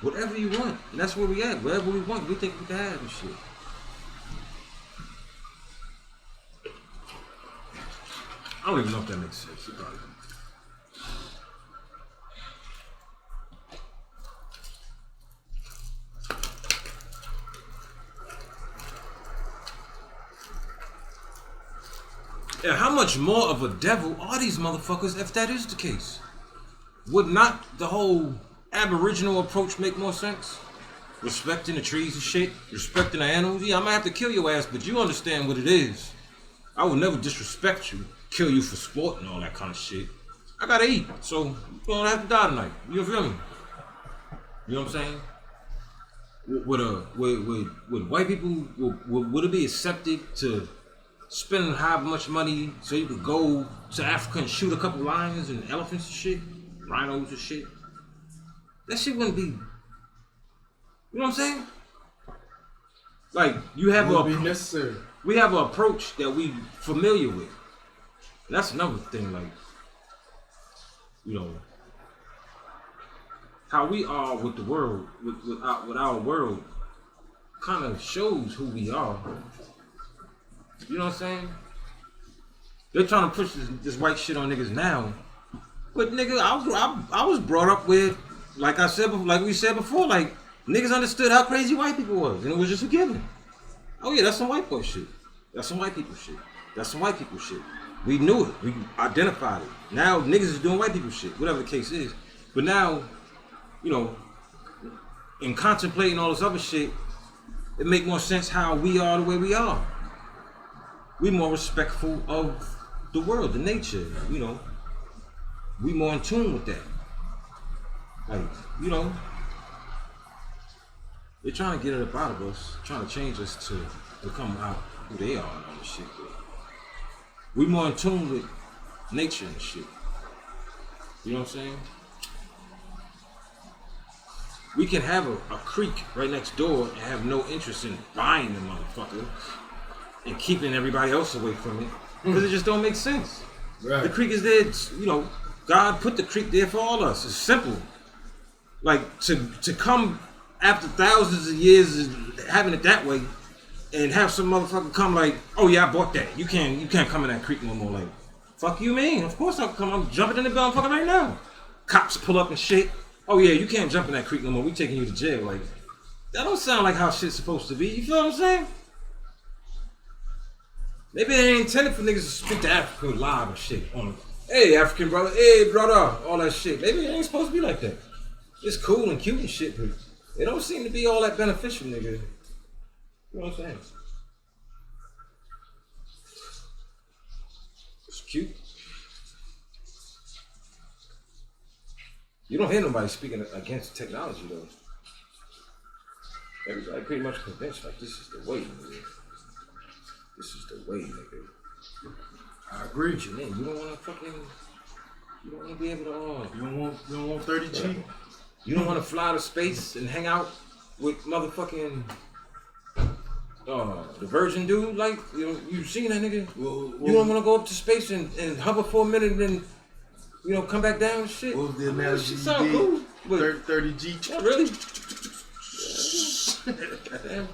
Whatever you want. And that's where we at. Whatever we want, we think we can have and shit. I don't even know if that makes sense. It probably don't. And how much more of a devil are these motherfuckers if that is the case? Would not the whole Aboriginal approach make more sense? Respecting the trees and shit, respecting the animals. Yeah, I might have to kill your ass, but you understand what it is. I would never disrespect you, kill you for sport and all that kind of shit. I gotta eat, so you don't have to die tonight. You feel me? You know what I'm saying? Would white people, would it be accepted to spend how much money so you could go to Africa and shoot a couple lions and elephants and shit, rhinos and shit? That shit wouldn't be. You know what I'm saying? Like you have would be necessary. We have an approach that we familiar with. And that's another thing. Like how we are with the world, with our world, kind of shows who we are. You know what I'm saying? They're trying to push this white shit on niggas now, but nigga, I was brought up with, like we said before, like niggas understood how crazy white people was, and it was just a given. Oh yeah, that's some white boy shit. That's some white people shit. That's some white people shit. We knew it. We identified it. Now niggas is doing white people shit, whatever the case is. But now, in contemplating all this other shit, it make more sense how we are the way we are. We more respectful of the world, the nature, We more in tune with that. Like, they're trying to get it up out of us, trying to change us to become out who they are and all this shit. But we more in tune with nature and shit. You know what I'm saying? We can have a creek right next door and have no interest in buying the motherfucker and keeping everybody else away from it because it just don't make sense. Right. The creek is there, God put the creek there for all of us. It's simple. Like to come after thousands of years of having it that way and have some motherfucker come like, oh yeah, I bought that. You can't come in that creek no more. Like, fuck you mean? Of course I'll come. I'm jumping in the motherfucker right now. Cops pull up and shit. Oh yeah, you can't jump in that creek no more. We taking you to jail. Like, that don't sound like how shit's supposed to be. You feel what I'm saying? Maybe they ain't intended for niggas to speak to Africa live and shit on, hey African brother, hey brother, all that shit. Maybe it ain't supposed to be like that. It's cool and cute and shit, but it don't seem to be all that beneficial, nigga. You know what I'm saying? It's cute. You don't hear nobody speaking against technology though. Everybody pretty much convinced like this is the way, nigga. This is the way, nigga. I agree. What you mean? You don't want to fucking. You don't want to be able to. You don't want 30G. You don't want to fly to space and hang out with motherfucking the Virgin dude. Like you seen that nigga? Well, you don't want to go up to space and hover for a minute and then come back down and shit. What was the analogy? Shit sound cool. 30G. Yeah, really? Damn.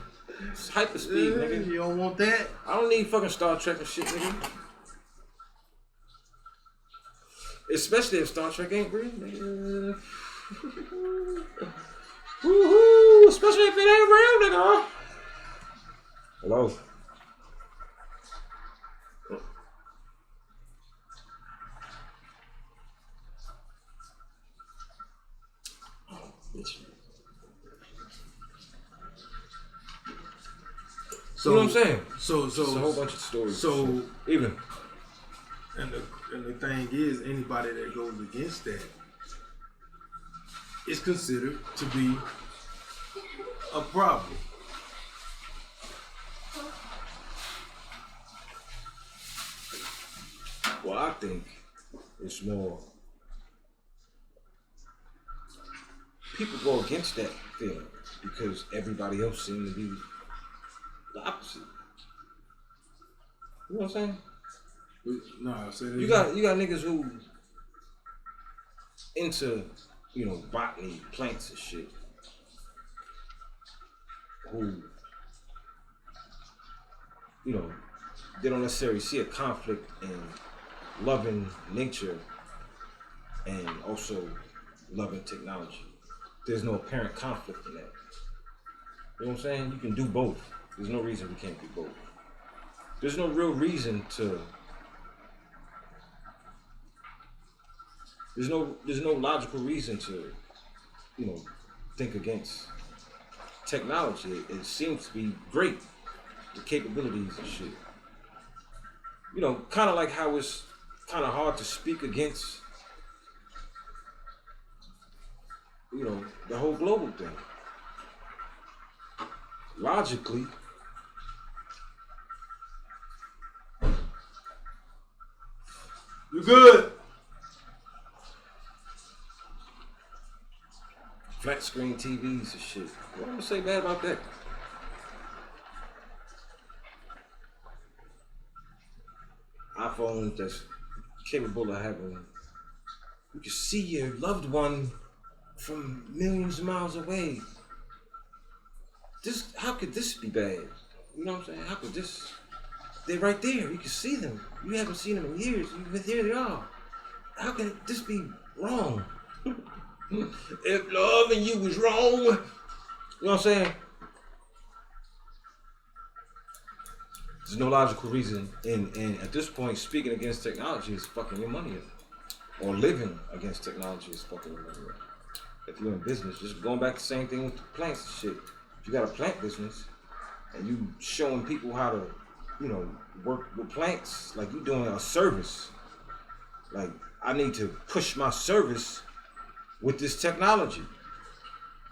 It's hyper speed, nigga. You don't want that? I don't need fucking Star Trek and shit, nigga. Especially if Star Trek ain't real, nigga. Woohoo! Especially if it ain't real, nigga. Hello. Oh, bitch. So you know what I'm saying? So It's a whole bunch of stories. So even and the thing is, anybody that goes against that is considered to be a problem. well, I think it's more people go against that feeling because everybody else seems to be the opposite. You know what I'm saying? No, I said it. You got niggas who into, you know, botany, plants and shit, who, you know, they don't necessarily see a conflict in loving nature and also loving technology. There's no apparent conflict in that. You know what I'm saying? You can do both. There's no reason we can't do both. There's no real reason to. There's no logical reason to, you know, think against technology. It seems to be great, the capabilities and shit. You know, kind of like how it's kind of hard to speak against, you know, the whole global thing. Logically, You good? flat screen TVs and shit. What am I gonna say bad about that? iPhone that's capable of having, you can see your loved one from millions of miles away. How could this be bad? You know what I'm saying? How could this? They're right there. You can see them. You haven't seen them in years. Here they are. How can this be wrong? If loving you was wrong, you know what I'm saying? There's no logical reason, and at this point, speaking against technology is fucking your money up. Or living against technology is fucking your money up. If you're in business, just going back to the same thing with the plants and shit. If you got a plant business and you showing people how to, you know, work with plants, like you doing a service. Like, I need to push my service with this technology.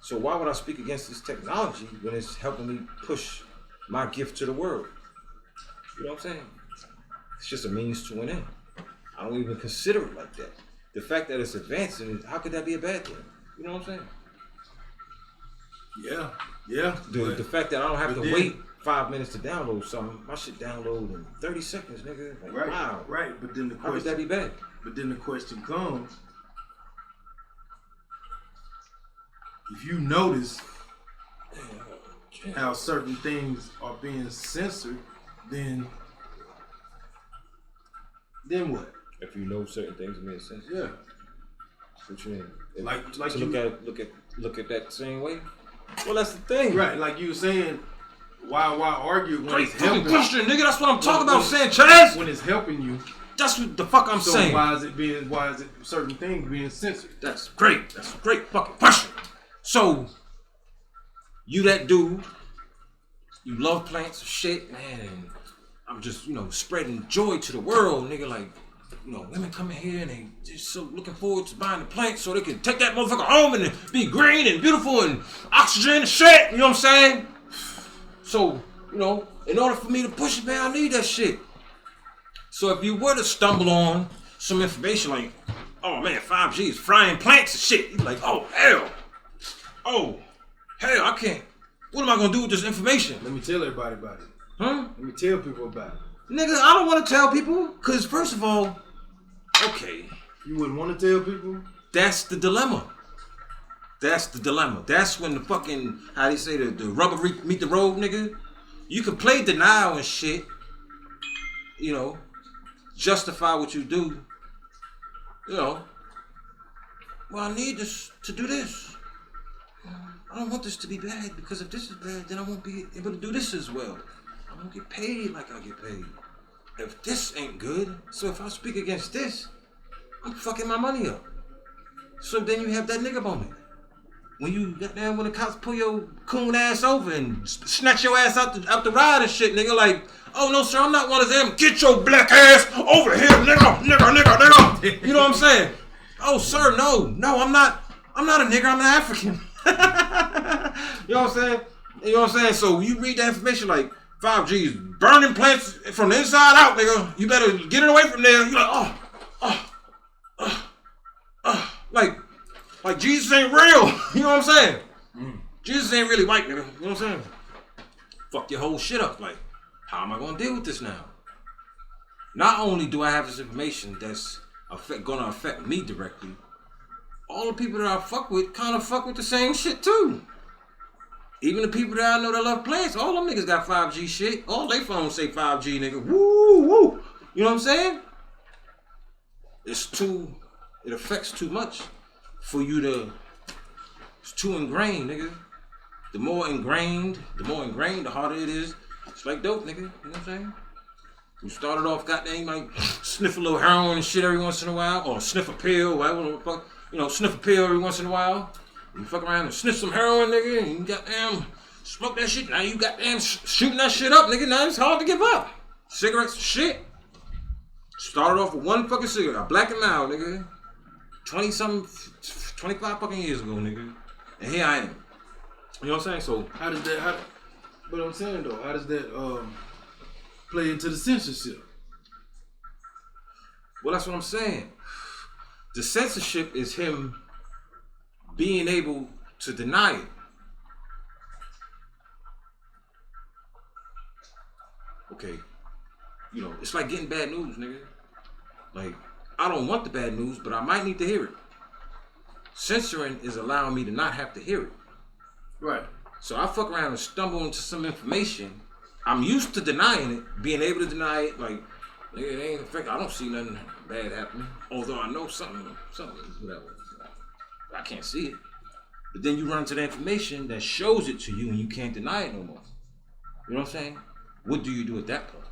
So why would I speak against this technology when it's helping me push my gift to the world? You know what I'm saying? It's just a means to an end. I don't even consider it like that. The fact that it's advancing, how could that be a bad thing? You know what I'm saying? Yeah. The fact that I don't have to wait 5 minutes to download something, my shit download in 30 seconds, nigga. Like, Right. Wow. Right. But then the How could that question. be bad? But then the question comes: if you notice how certain things are being censored, then what? If you know certain things, it makes sense. Yeah. What you mean? Like to you, look at that same way. Well, that's the thing. right? Like you were saying, why argue when Great it's fucking helping? question, nigga. That's what I'm talking When- about, Sanchez. When it's helping you, That's what the fuck I'm so saying. why is it certain things being censored? That's great. That's a great fucking question. So, you that dude, you love plants and shit, man, and I'm just, you know, spreading joy to the world, nigga. Like, you know, women coming here and they just so looking forward to buying the plants so they can take that motherfucker home and be green and beautiful and oxygen and shit. You know what I'm saying? So, you know, in order for me to push it, man, I need that shit. So if you were to stumble on some information like, oh man, 5G is frying plants and shit, you'd be like, oh hell, I can't. What am I gonna do with this information? Let me tell everybody about it. Huh? Let me tell people about it. Nigga, I don't want to tell people, cause first of all, okay, You wouldn't want to tell people? that's the dilemma. That's the dilemma. That's when the fucking, how they say, the rubber meet the road, nigga. You can play denial and shit, you know, justify what you do, you know. Well, I need this to do this. I don't want this to be bad, because if this is bad, then I won't be able to do this as well. I won't get paid like I get paid. If this ain't good, so if I speak against this, I'm fucking my money up. So then you have that nigga moment. when you goddamn when the cops pull your coon ass over and snatch your ass out the ride and shit, nigga. Like, oh no, sir, I'm not one of them. Get your black ass over here, nigga. You know what I'm saying? Oh, sir, no, I'm not a nigga. I'm an African. You know what I'm saying? You know what I'm saying? So you read that information like 5G is burning plants from the inside out, nigga. You better get it away from there. You're like, like Jesus ain't real. You know what I'm saying? Jesus ain't really white, nigga. You know what I'm saying? Fuck your whole shit up. Like, how am I gonna deal with this now? Not only do I have this information that's gonna affect me directly, all the people that I fuck with kind of fuck with the same shit too. Even the people that I know that love plants, all them niggas got 5G shit. All they phones say 5G, nigga. Woo, woo. You know what I'm saying? It affects too much for you to, it's too ingrained, nigga. The more ingrained, the harder it is. It's like dope, nigga. You know what I'm saying? You started off, goddamn, you might sniff a little heroin and shit every once in a while, or sniff a pill, whatever the fuck, you know, sniff a pill every once in a while. You fuck around and sniff some heroin, nigga, and you goddamn smoke that shit. Now you goddamn shooting that shit up, nigga. Now it's hard to give up. Cigarettes, shit. Started off with one fucking cigarette, a Black and Mild, nigga. 25 fucking years ago, nigga. And here I am. You know what I'm saying? So but I'm saying though, how does that play into the censorship? Well, that's what I'm saying. The censorship is him being able to deny it. Okay. You know, it's like getting bad news, nigga. Like, I don't want the bad news, but I might need to hear it. Censoring is allowing me to not have to hear it. Right. So I fuck around and stumble into some information. I'm used to denying it, being able to deny it. Like, nigga, it ain't affect. I don't see nothing bad happening. Although I know something, whatever. I can't see it. But then you run into the information that shows it to you and you can't deny it no more. You know what I'm saying? What do you do at that point?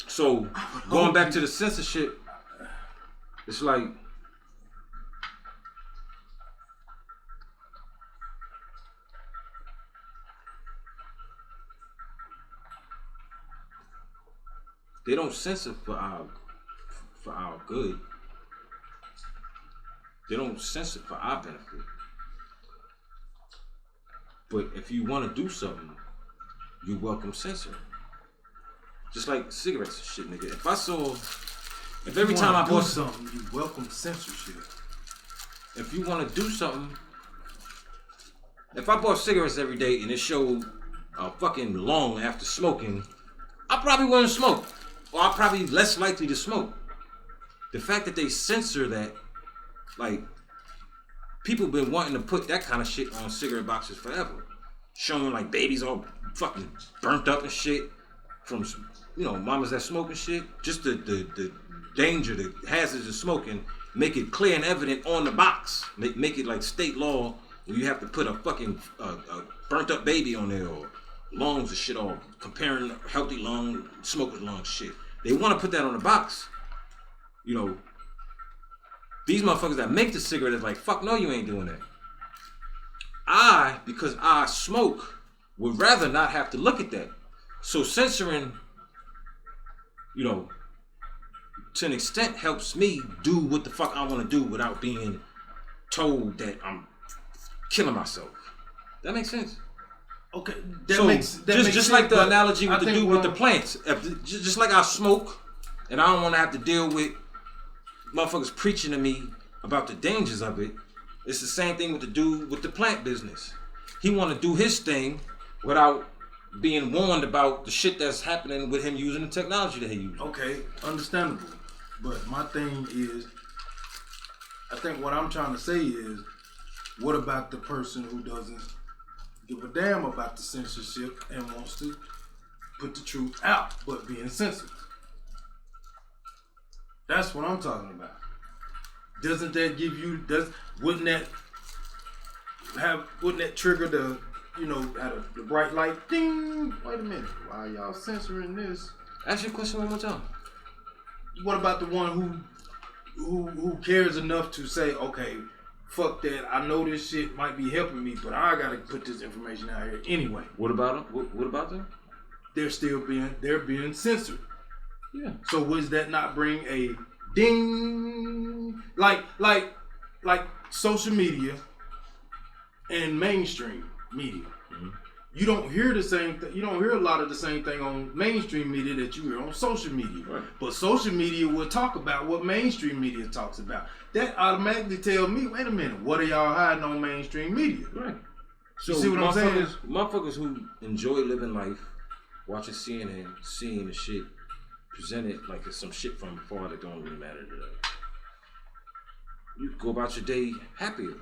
So, going back to the censorship, it's like, they don't censor for our good. They don't censor for our benefit. But if you want to do something, you welcome censoring. Just like cigarettes and shit, nigga. If every time I bought something, you welcome censorship. If you want to do something, if I bought cigarettes every day and it showed a fucking lung after smoking, I probably wouldn't smoke. Or I'm probably less likely to smoke. The fact that they censor that, like, people been wanting to put that kind of shit on cigarette boxes forever. Showing like babies all fucking burnt up and shit from, you know, mamas that smoke and shit. Just the danger, the hazards of smoking, make it clear and evident on the box. Make it like state law where you have to put a fucking burnt up baby on there or lungs and shit, all comparing healthy lung, smoker's lung shit. They want to put that on the box. You know, these motherfuckers that make the cigarette is like, fuck no, you ain't doing that. Because I smoke, would rather not have to look at that. So censoring, you know, to an extent helps me do what the fuck I want to do without being told that I'm killing myself. That makes sense? Okay, just sense, like the analogy with the dude with the plants. Just like I smoke, and I don't want to have to deal with motherfuckers preaching to me about the dangers of it. It's the same thing with the dude with the plant business. He want to do his thing without being warned about the shit that's happening with him using the technology that he uses. Okay, understandable. But my thing is, I think what I'm trying to say is, what about the person who doesn't give a damn about the censorship and wants to put the truth out, but being censored? That's what I'm talking about. Doesn't that give you? Wouldn't that trigger the, you know, the bright light? Ding! Wait a minute. Why are y'all censoring this? Ask your question one more time. What about the one who cares enough to say, okay, fuck that. I know this shit might be helping me, but I gotta put this information out here anyway. What about them? What about them? They're being censored. Yeah. So was that not bring a ding like social media and mainstream media? Mm-hmm. You don't hear the same thing. You don't hear a lot of the same thing on mainstream media that you hear on social media. Right. But social media will talk about what mainstream media talks about. That automatically tells me, wait a minute, what are y'all hiding on mainstream media? Right. So you see what I'm saying? Motherfuckers who enjoy living life, watching CNN, seeing the shit presented like it's some shit from before that don't really matter today. You go about your day happier.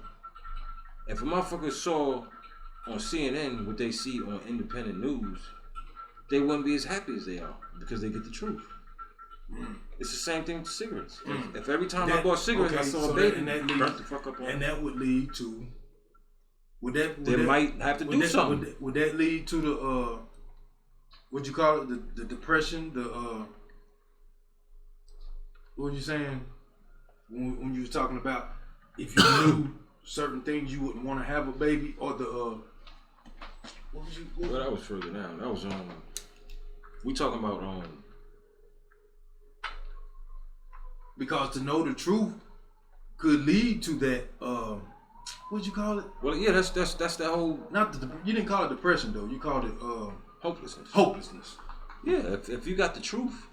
If a motherfucker saw on CNN what they see on independent news, they wouldn't be as happy as they are because they get the truth. It's the same thing with cigarettes. If every time I bought cigarettes, I saw a baby burnt the fuck up on, and that would lead to. They might have to do something. Would that lead to the what you call it, the depression, what were you saying when you was talking about if you knew certain things you wouldn't want to have a baby, or the well, that was further down. That was we talking about because to know the truth could lead to that what'd you call it? Well, yeah, that's the whole. You didn't call it depression though. You called it hopelessness. Hopelessness. Yeah, if you got the truth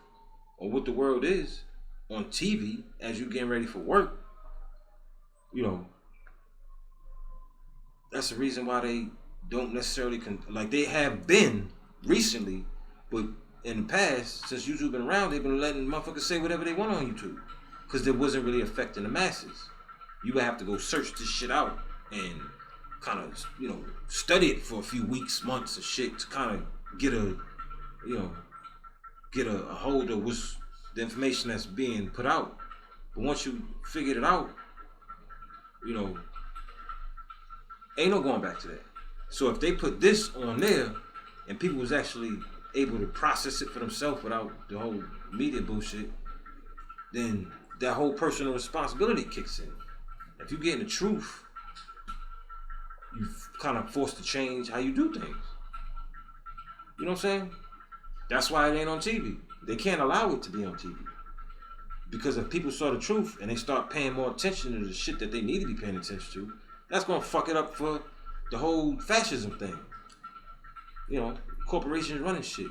on what the world is on TV as you getting ready for work, you know, that's the reason why they don't necessarily like they have been recently, but in the past, since YouTube been around, they've been letting motherfuckers say whatever they want on YouTube because it wasn't really affecting the masses. You would have to go search this shit out and kind of, you know, study it for a few weeks, months of shit to kind of get a hold of what's the information that's being put out. But once you figured it out, you know, ain't no going back to that. So if they put this on there and people was actually able to process it for themselves without the whole media bullshit, then that whole personal responsibility kicks in. If you're getting the truth, you're kind of forced to change how you do things. You know what I'm saying? That's why it ain't on TV. They can't allow it to be on TV. Because if people saw the truth and they start paying more attention to the shit that they need to be paying attention to, that's going to fuck it up for the whole fascism thing. You know, corporations running shit.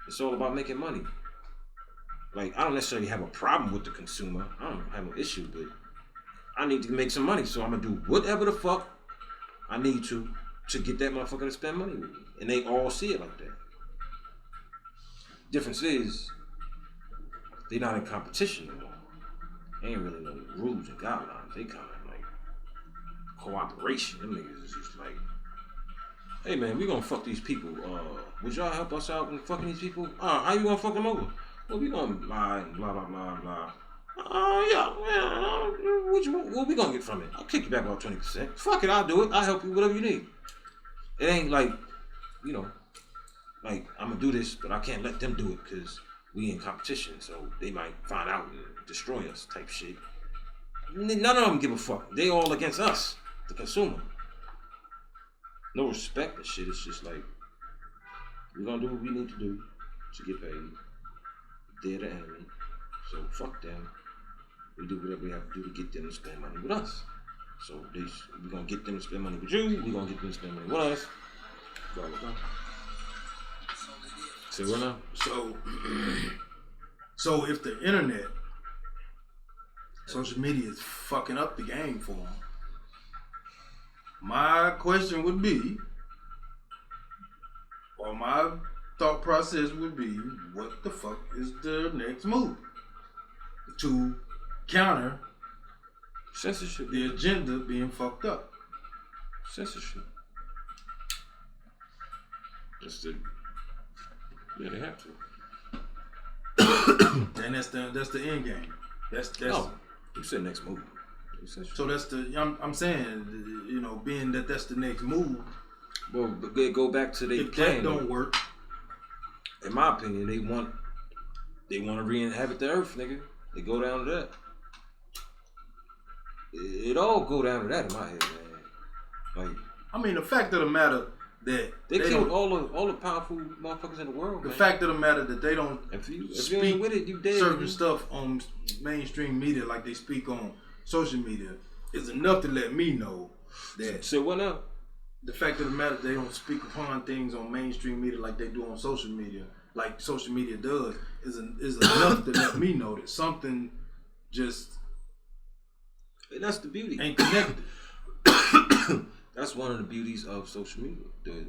It's all about making money. Like, I don't necessarily have a problem with the consumer. I don't have an issue, but I need to make some money, so I'm going to do whatever the fuck I need to get that motherfucker to spend money with me. And they all see it like that. Difference is, they're not in competition anymore. They ain't really no rules and guidelines. They kind of like cooperation. Them niggas is just like, hey man, we gonna fuck these people. Would y'all help us out in fucking these people? How you gonna fuck them over? Well, we gonna lie and blah blah blah blah. What we gonna get from it? I'll kick you back about 20%. Fuck it, I'll do it. I'll help you, whatever you need. It ain't like, you know, like I'm gonna do this, but I can't let them do it because we in competition, so they might find out and destroy us type shit. None of them give a fuck. They all against us, the consumer. No respect and shit. It's just like, we're gonna do what we need to do to get paid. They're the enemy, so fuck them. We do whatever we have to do to get them to spend money with us. So we're gonna get them to spend money with you. We're gonna get them to spend money with us. Blah blah blah. Say what now? So if the internet, social media is fucking up the game for them, my question would be, or my thought process would be, what the fuck is the next move to counter censorship? The agenda being fucked up. Censorship. Yeah, they have to. And that's the end game. That's no, you said next move. So that's I'm saying, you know, being that's the next move. Well, but they go back to their plan. If that don't work, in my opinion, they want to re-inhabit the earth, nigga. They go down to that. It all go down to that in my head, man. Like, I mean, the fact of the matter that they killed don't, all the powerful motherfuckers in the world. the man. fact of the matter that they don't If you speak ain't with it, you dead. certain stuff on mainstream media like they speak on social media is enough to let me know that So what now? the fact of the matter they don't speak upon things on mainstream media like they do on social media, like social media does, is enough to let me know that something just And that's the beauty. ain't connected. That's one of the beauties of social media.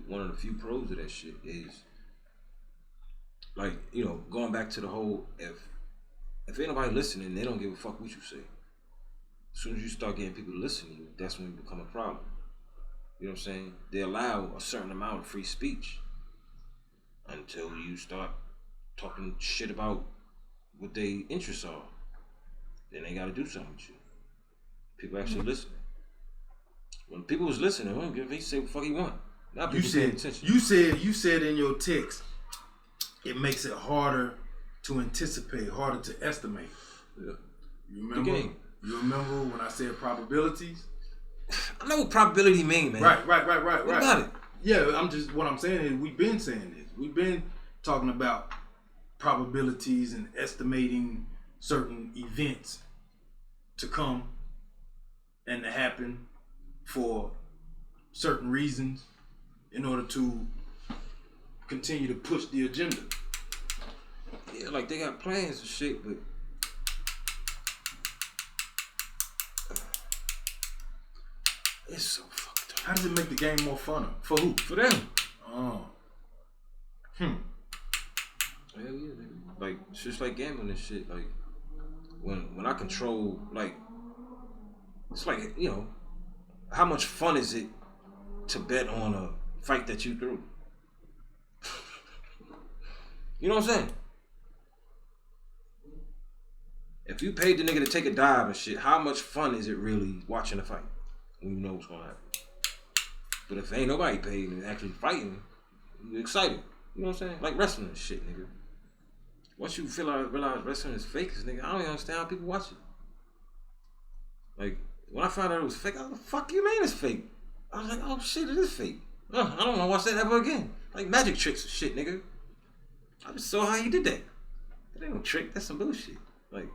One of the few pros of that shit is, like, you know, going back to the whole, if ain't nobody listening, they don't give a fuck what you say. As soon as you start getting people to listen to you, that's when you become a problem. You know what I'm saying? They allow a certain amount of free speech until you start talking shit about what their interests are. Then they gotta do something with you. People actually listening. When people was listening, he say what the fuck he want. Now people paying attention. You said in your text, it makes it harder to anticipate, harder to estimate. Yeah. You remember? The game. You remember when I said probabilities? I know what probability mean, man. Right. What about it? Yeah, what I'm saying is we've been saying this. We've been talking about probabilities and estimating certain events to come and to happen for certain reasons in order to continue to push the agenda. Yeah, like they got plans and shit, but it's so fucked up. How does it make the game more funner? For who? For them. Oh. Hell yeah, nigga. Like, it's just like gambling and shit. Like, when I control, like, it's like, you know, how much fun is it to bet on a fight that you threw? You know what I'm saying? If you paid the nigga to take a dive and shit, how much fun is it really watching a fight when you know what's gonna happen? But if ain't nobody paid and actually fighting, you're excited. You know what I'm saying? Like wrestling and shit, nigga. Once you realize wrestling is fake, nigga, I don't even understand how people watch it. Like, when I found out it was fake, I was like, fuck you mean it's fake? I was like, oh shit, it is fake. I don't want to watch that ever again. Like magic tricks and shit, nigga. I just saw how you did that. That ain't no trick, that's some bullshit. Like,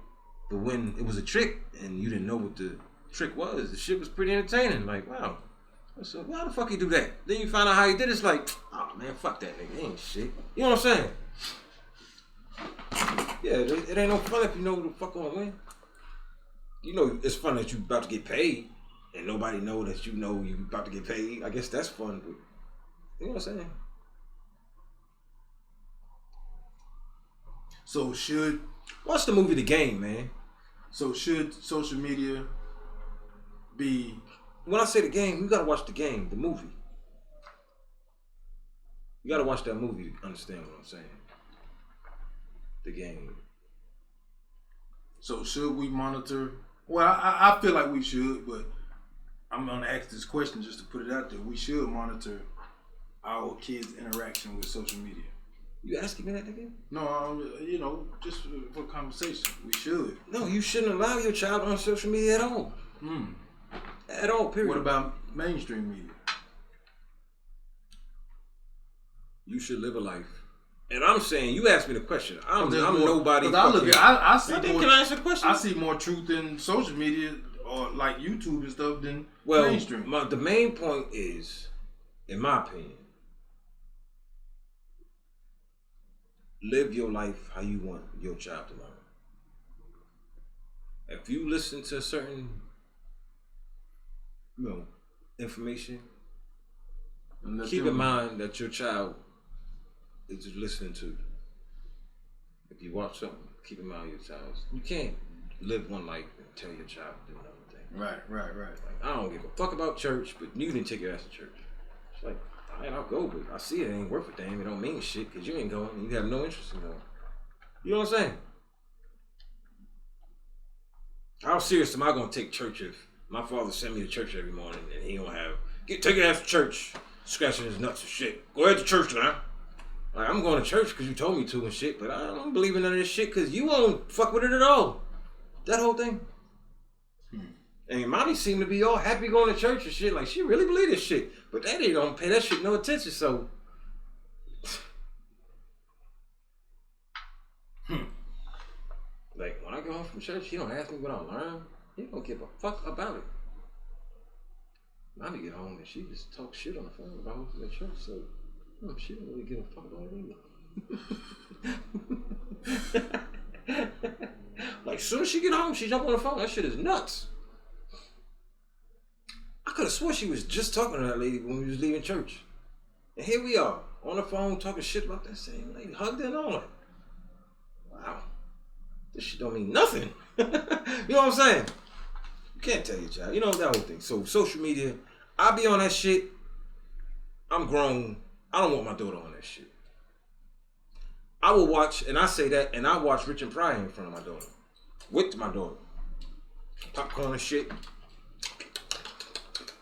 but when it was a trick and you didn't know what the trick was, the shit was pretty entertaining. Like, wow. So why the fuck he do that? Then you find out how he did it, it's like, oh man, fuck that nigga, he ain't shit. You know what I'm saying? Yeah, it ain't no fun if you know who the fuck gonna win. You know it's fun that you about to get paid and nobody know that you know you about to get paid. I guess that's fun, but you know what I'm saying? So should Watch the movie The Game, man. So should social media be? When I say The Game, you gotta watch The Game, the movie. You gotta watch that movie to understand what I'm saying. The Game. So should we monitor? Well, I feel like we should, but I'm gonna ask this question just to put it out there. We should monitor our kids' interaction with social media. You asking me that again? No, just for conversation. We should. No, you shouldn't allow your child on social media at all. At all, period. What about mainstream media? You should live a life. And I'm saying, you asked me the question. I'm nobody. I see more. Can I answer the question? I see more truth in social media or like YouTube and stuff than mainstream. The main point is, in my opinion, live your life how you want your child to learn. If you listen to certain, information, keep in mind that your child is just listening to you. If you watch something, keep in mind your child. You can't live one life and tell your child to do another thing. Right. Like, I don't give a fuck about church, but you didn't take your ass to church. It's like, alright, I'll go, but I see it ain't worth a damn. It don't mean shit because you ain't going and you have no interest in going. You know what I'm saying? How serious am I gonna take church if my father sent me to church every morning and he don't have take your ass to church, scratching his nuts and shit. Go ahead to church now. Like, I'm going to church because you told me to and shit, but I don't believe in none of this shit because you won't fuck with it at all. That whole thing. And mommy seemed to be all happy going to church and shit. Like, she really believe this shit. But daddy don't pay that shit no attention, so. Like, when I get home from church, he don't ask me what I learned. He don't give a fuck about it. Mommy get home and she just talks shit on the phone about who's in church, so she don't really give a fuck about it either. Like, as soon as she get home, she jump on the phone. That shit is nuts. I could have swore she was just talking to that lady when we was leaving church. And here we are, on the phone, talking shit about that same lady, hugged her and all that. Wow. This shit don't mean nothing. You know what I'm saying? You can't tell your child. You know that whole thing. So, social media, I be on that shit. I'm grown. I don't want my daughter on that shit. I will watch, and I say that, and I watch Rich and Pryor in front of my daughter. With my daughter. Popcorn and shit.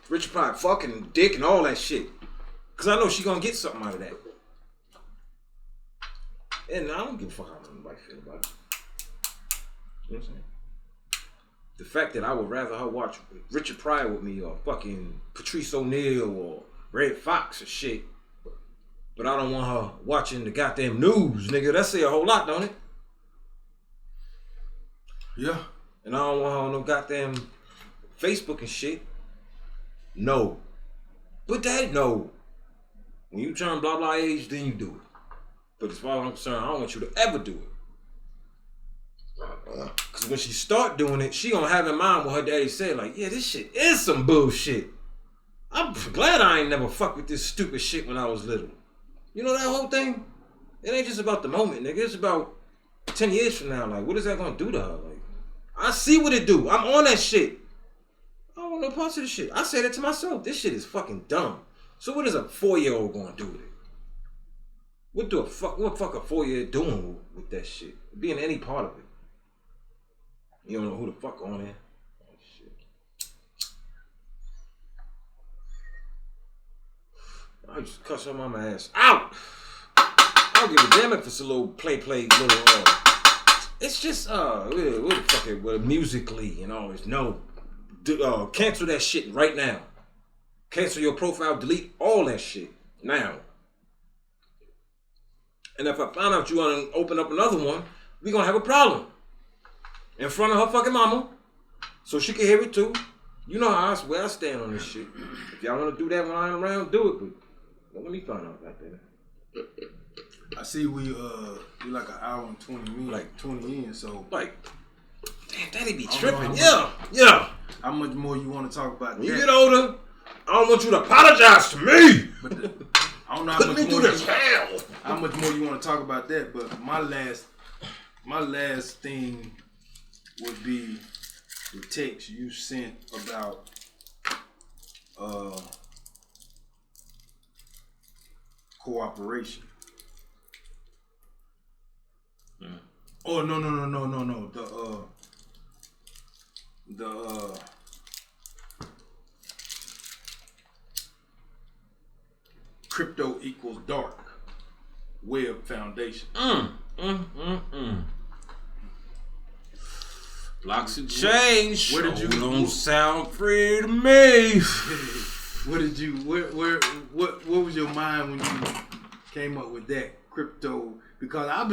Rich and Pryor fucking dick and all that shit. Because I know she gonna get something out of that. And I don't give a fuck how nobody feel about it. You know what I'm saying? The fact that I would rather her watch Richard Pryor with me or fucking Patrice O'Neal or Red Fox or shit. But I don't want her watching the goddamn news, nigga. That say a whole lot, don't it? Yeah. And I don't want her on no goddamn Facebook and shit. No. But that, no. When you turn blah blah age, then you do it. But as far as I'm concerned, I don't want you to ever do it. Because when she start doing it, she gonna have in mind what her daddy said. Like, yeah, this shit is some bullshit. I'm glad I ain't never fucked with this stupid shit when I was little. You know that whole thing? It ain't just about the moment, nigga. It's about 10 years from now. Like, what is that gonna do to her? Like, I see what it do. I'm on that shit. I don't want no parts of this shit. I say that to myself. This shit is fucking dumb. So what is a 4-year-old gonna do with it? What a 4-year-old doing with that shit? Being any part of it. You don't know who the fuck on there. Oh, shit. I just cuss her mama ass out. I don't give a damn if it's a little little. It's just what the fuck it? Well, musically and all this. No, cancel that shit right now. Cancel your profile. Delete all that shit now. And if I find out you want to open up another one, we gonna have a problem. In front of her fucking mama. So she can hear it too. You know how where I stand on this shit. If y'all want to do that when I'm around, do it. But don't let me find out like that. I see we like an hour and 20 minutes. Like 20 in, so. Like, damn, daddy be tripping. Yeah. How much more you want to talk about when that? You get older, I don't want you to apologize to me. But I don't know how much more how much more you want to talk about that, but my last thing would be the text you sent about cooperation. Oh no. The crypto equals dark web foundation. Blocks and change. Where did you don't sound free to me? What did you what was your mind when you came up with that crypto? Because I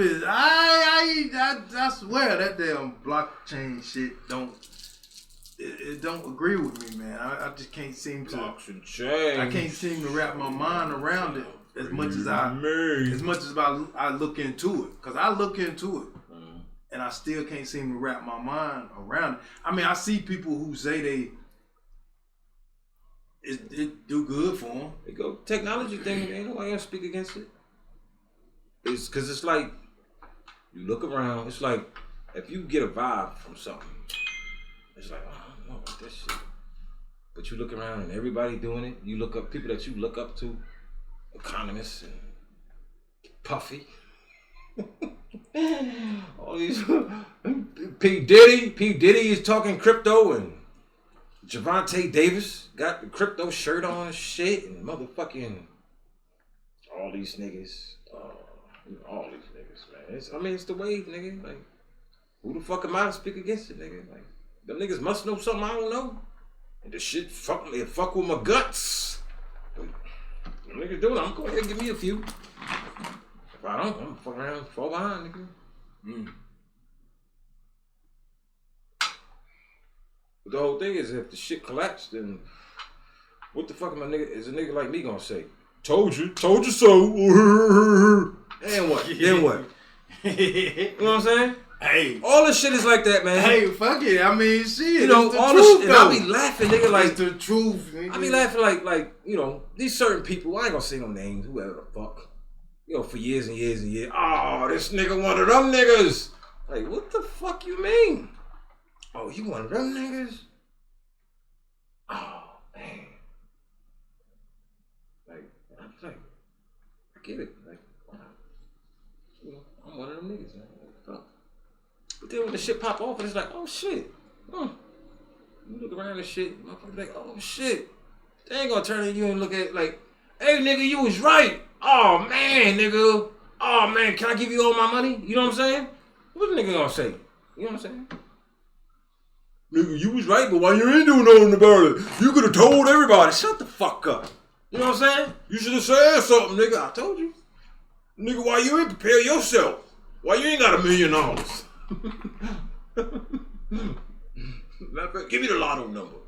swear that damn blockchain shit don't agree with me, man. I just can't seem to. Blocks and change. I can't seem to wrap my mind around it as much as I look into it. Cause I look into it. And I still can't seem to wrap my mind around it. I mean, I see people who say it do good for them. It go technology thing, ain't nobody gonna speak against it. It's because it's like you look around. It's like if you get a vibe from something, it's like, oh, I don't know about this shit. But you look around and everybody doing it. You look up people that you look up to, economists and Puffy. All these P. Diddy is talking crypto, and Javante Davis got the crypto shirt on and shit, and motherfucking all these niggas, man. It's the wave, nigga. Like, who the fuck am I to speak against it, nigga? Like, Them niggas must know something I don't know. And the shit fuck with my guts. But them niggas do it, I'm going to give me a few. If I don't, I'm fucking around, fall behind, nigga. But the whole thing is, if the shit collapsed, then what the fuck am is a nigga like me gonna say? Told you so. And what? Then what? You know what I'm saying? Hey, all this shit is like that, man. Hey, fuck it. I mean, shit. You know, it's the all truth, this, and I be laughing, nigga. Like it's the truth. Nigga. I be laughing, like you know, these certain people. I ain't gonna say no names, whoever the fuck. You know, for years and years and years. Oh, this nigga one of them niggas. Like, what the fuck you mean? Oh, you one of them niggas? Oh man. Like, I'm like, I get it. Like, you know, I'm one of them niggas, man. Fuck. But then when the shit pop off, it's like, oh shit. You look around and shit, motherfucker like, oh shit. They ain't gonna turn to you and look at it like, hey nigga, you was right. Oh man, nigga. Oh man, can I give you all my money? You know what I'm saying? What the nigga gonna say? You know what I'm saying? Nigga, you was right, but why you ain't doing nothing about it? You could have told everybody. Shut the fuck up. You know what I'm saying? You should have said something, nigga. I told you. Nigga, why you ain't prepare yourself? Why you ain't got $1 million? Matter of fact, give me the lotto number.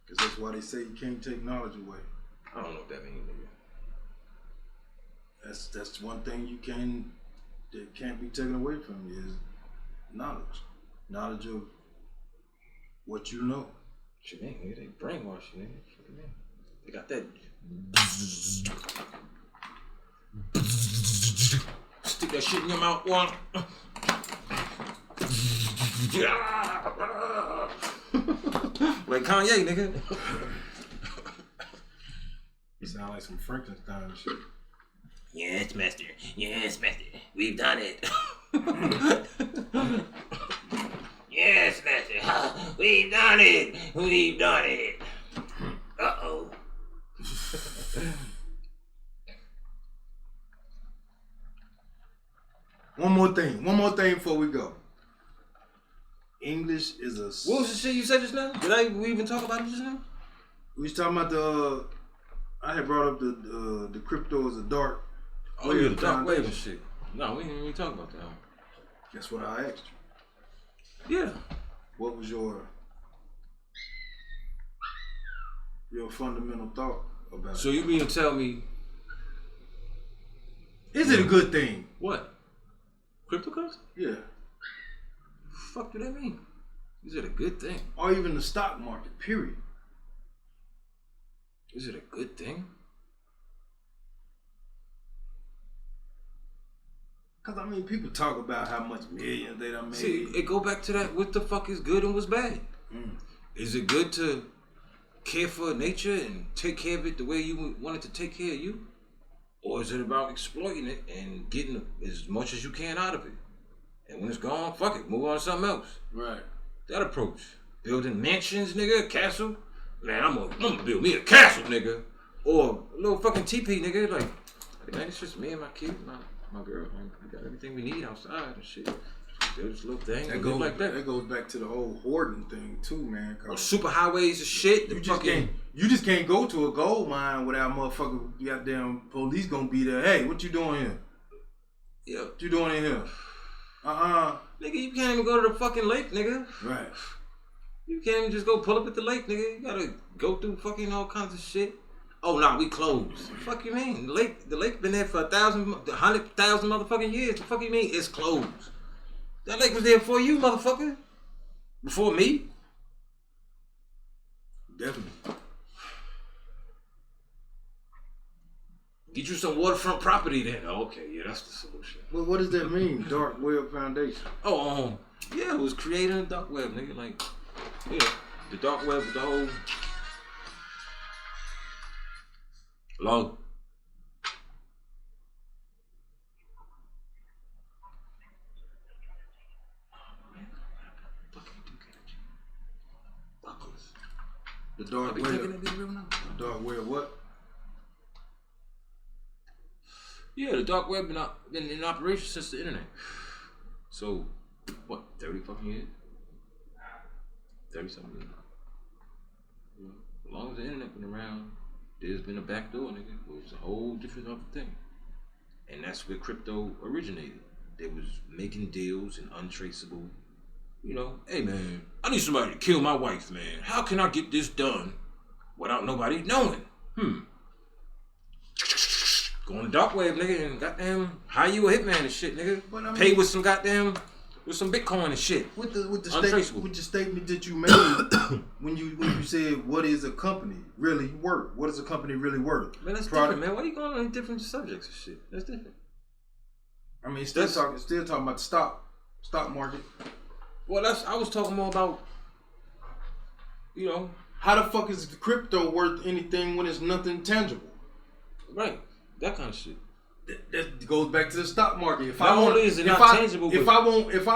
Because that's why they say you can't take knowledge away. I don't know what that means, nigga. That's one thing that can't be taken away from you is knowledge. Knowledge of what you know. Shit, nigga, they brainwash you, nigga. What you mean? They got that. Stick that shit in your mouth, one. Like Kanye, nigga. You sound like some Frankenstein shit. Yes, master. Yes, master. We've done it. Yes, master. We've done it. We've done it. Uh-oh. One more thing before we go. English is a... What was the shit you said just now? We even talk about it just now? We was talking about I had brought up the crypto as a dark... Oh, yeah, the dark wave and shit. No, we didn't even talk about that. That's what I asked you. Yeah. What was your fundamental thought about it? So you mean to tell me... Is it a good thing? What? Cryptocurrency? Yeah. Fuck do that mean? Is it a good thing? Or even the stock market, period. Is it a good thing? Because, I mean, people talk about how much millions they done made. See, it go back to that, what the fuck is good and what's bad? Is it good to care for nature and take care of it the way you want it to take care of you? Or is it about exploiting it and getting as much as you can out of it? And when it's gone, fuck it, move on to something else. Right. That approach. Building mansions, nigga, a castle. Man, I'm gonna build me a castle, nigga. Or a little fucking teepee, nigga. Like, man, it's just me and my kid, my girl. Man, we got everything we need outside and shit. Just build this little thing and live like that. That goes back to the whole hoarding thing too, man. Or super highways and shit. You just can't go to a gold mine without motherfucker goddamn police gonna be there. Hey, what you doing here? Yeah. What you doing in here? Nigga, you can't even go to the fucking lake, nigga. Right. You can't even just go pull up at the lake, nigga. You gotta go through fucking all kinds of shit. Oh, nah, we closed. Fuck you mean? The lake been there for 100,000 motherfucking years. The fuck you mean? It's closed. That lake was there before you, motherfucker. Before me. Definitely. Get you some waterfront property then. Oh, okay, yeah, that's the solution. Well, what does that mean? Dark web foundation. Oh, yeah, it was creating a dark web, nigga. Like, yeah, the dark web with the whole... Hello? The dark web. The dark web what? Yeah, the dark web been in operation since the internet. So, what, 30 fucking years? 30 something years. You know, as long as the internet been around, there's been a backdoor, nigga. It was a whole different other thing. And that's where crypto originated. They was making deals and untraceable. You know, hey man, I need somebody to kill my wife, man. How can I get this done without nobody knowing? Go on the dark web, nigga, and goddamn hire you a hitman and shit, nigga. But I mean, pay with some Bitcoin and shit. With the statement that you made when you said what is a company really worth? What is a company really worth? Man, that's different, man. Why you going on different subjects and shit? That's different. I mean, still talking about the stock market. Well, I was talking more about, you know, how the fuck is crypto worth anything when it's nothing tangible? Right, that kind of shit. That goes back to the stock market. If I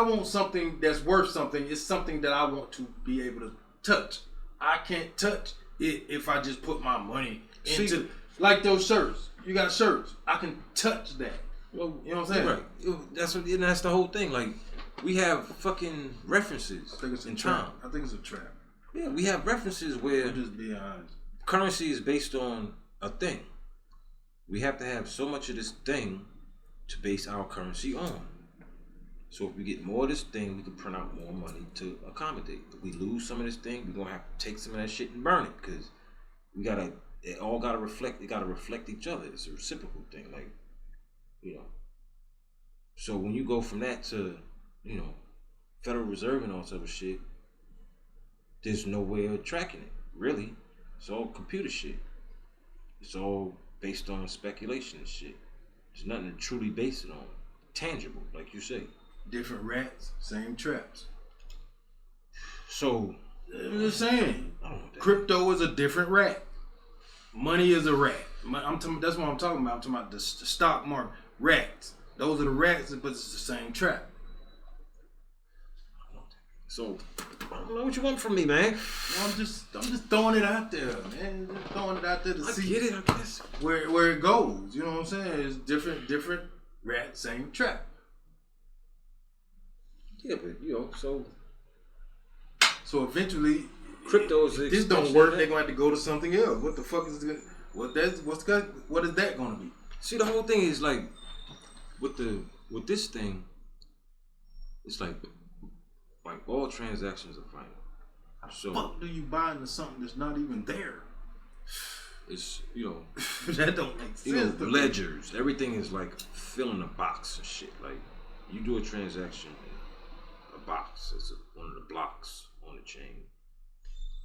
want something that's worth something, it's something that I want to be able to touch. I can't touch it if I just put my money into like those shirts. You got shirts. I can touch that. Well, you know what I'm saying? Right. That's the whole thing. Like, we have fucking references. I think it's a in trap. time. I think it's a trap. Yeah, we have references where I'm just being honest. Currency is based on a thing. We have to have so much of this thing to base our currency on. So if we get more of this thing, we can print out more money to accommodate. If we lose some of this thing, we're gonna have to take some of that shit and burn it, because it all gotta reflect each other. It's a reciprocal thing, like, you know. So when you go from that to, you know, Federal Reserve and all this other shit, there's no way of tracking it, really. It's all computer shit. It's all based on speculation and shit. There's nothing to truly base it on. Tangible, like you say. Different rats, same traps. So, I'm just saying, crypto is a different rat. Money is a rat. That's what I'm talking about. I'm talking about the stock market. Rats. Those are the rats, but it's the same trap. So, I don't know what you want from me, man. I'm just throwing it out there, man. Just throwing it out there to see. I get it, I guess. Where it goes. You know what I'm saying? It's different rat, same trap. Yeah, but you know, so eventually, crypto is this don't work. They're gonna have to go to something else. What the fuck is it? What is that gonna be? See, the whole thing is like with this thing, it's like all transactions are final. So fuck do you buy into something that's not even there? It's, you know, that don't make sense. You know, ledgers, everything is like filling a box and shit. Like, you do a transaction, a box, it's one of the blocks on the chain.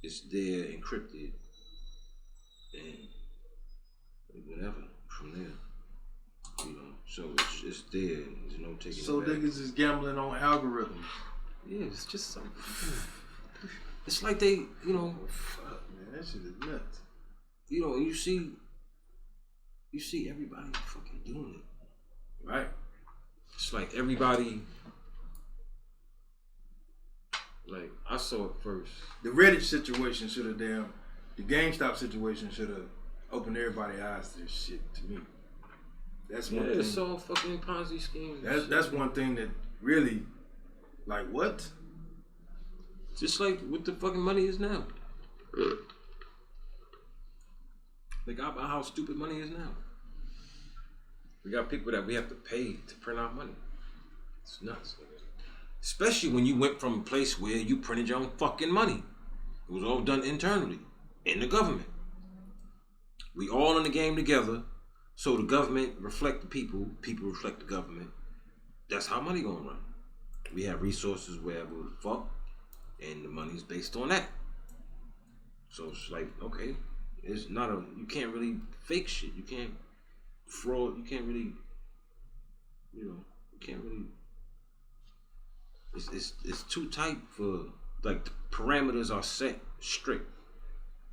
It's there encrypted, and whatever from there. You know, so it's there. There's no taking so it back. Niggas is gambling on algorithms. Yeah, it's just something. It's like they, you know, fuck, man, that shit is nuts. You know, you see everybody fucking doing it, right? It's like everybody. Like, I saw it first. The Reddit situation should have the GameStop situation should have opened everybody's eyes to this shit. To me, that's one thing. It's all fucking Ponzi schemes. That's one thing that really, like, what? Just like what the fucking money is now. Think about how stupid money is now. We got people that we have to pay to print out money. It's nuts. Especially when you went from a place where you printed your own fucking money. It was all done internally, in the government. We all in the game together, so the government reflect the people, people reflect the government. That's how money gonna run. We have resources wherever the fuck, and the money's based on that. So it's like, okay, it's not you can't really fake shit. You can't fraud. You can't really, you can't really. It's too tight for, like, the parameters are set strict.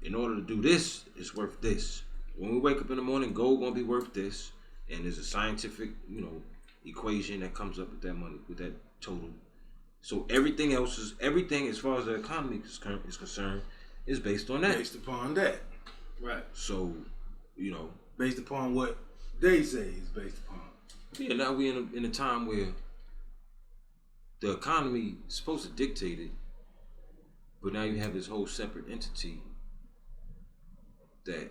In order to do this, it's worth this. When we wake up in the morning, gold gonna be worth this, and there's a scientific, equation that comes up with that money, with that total. So everything as far as the economy is concerned, is based on that. Based upon that, right? So, based upon what they say is based upon. Yeah, now we in a time where the economy is supposed to dictate it, but now you have this whole separate entity that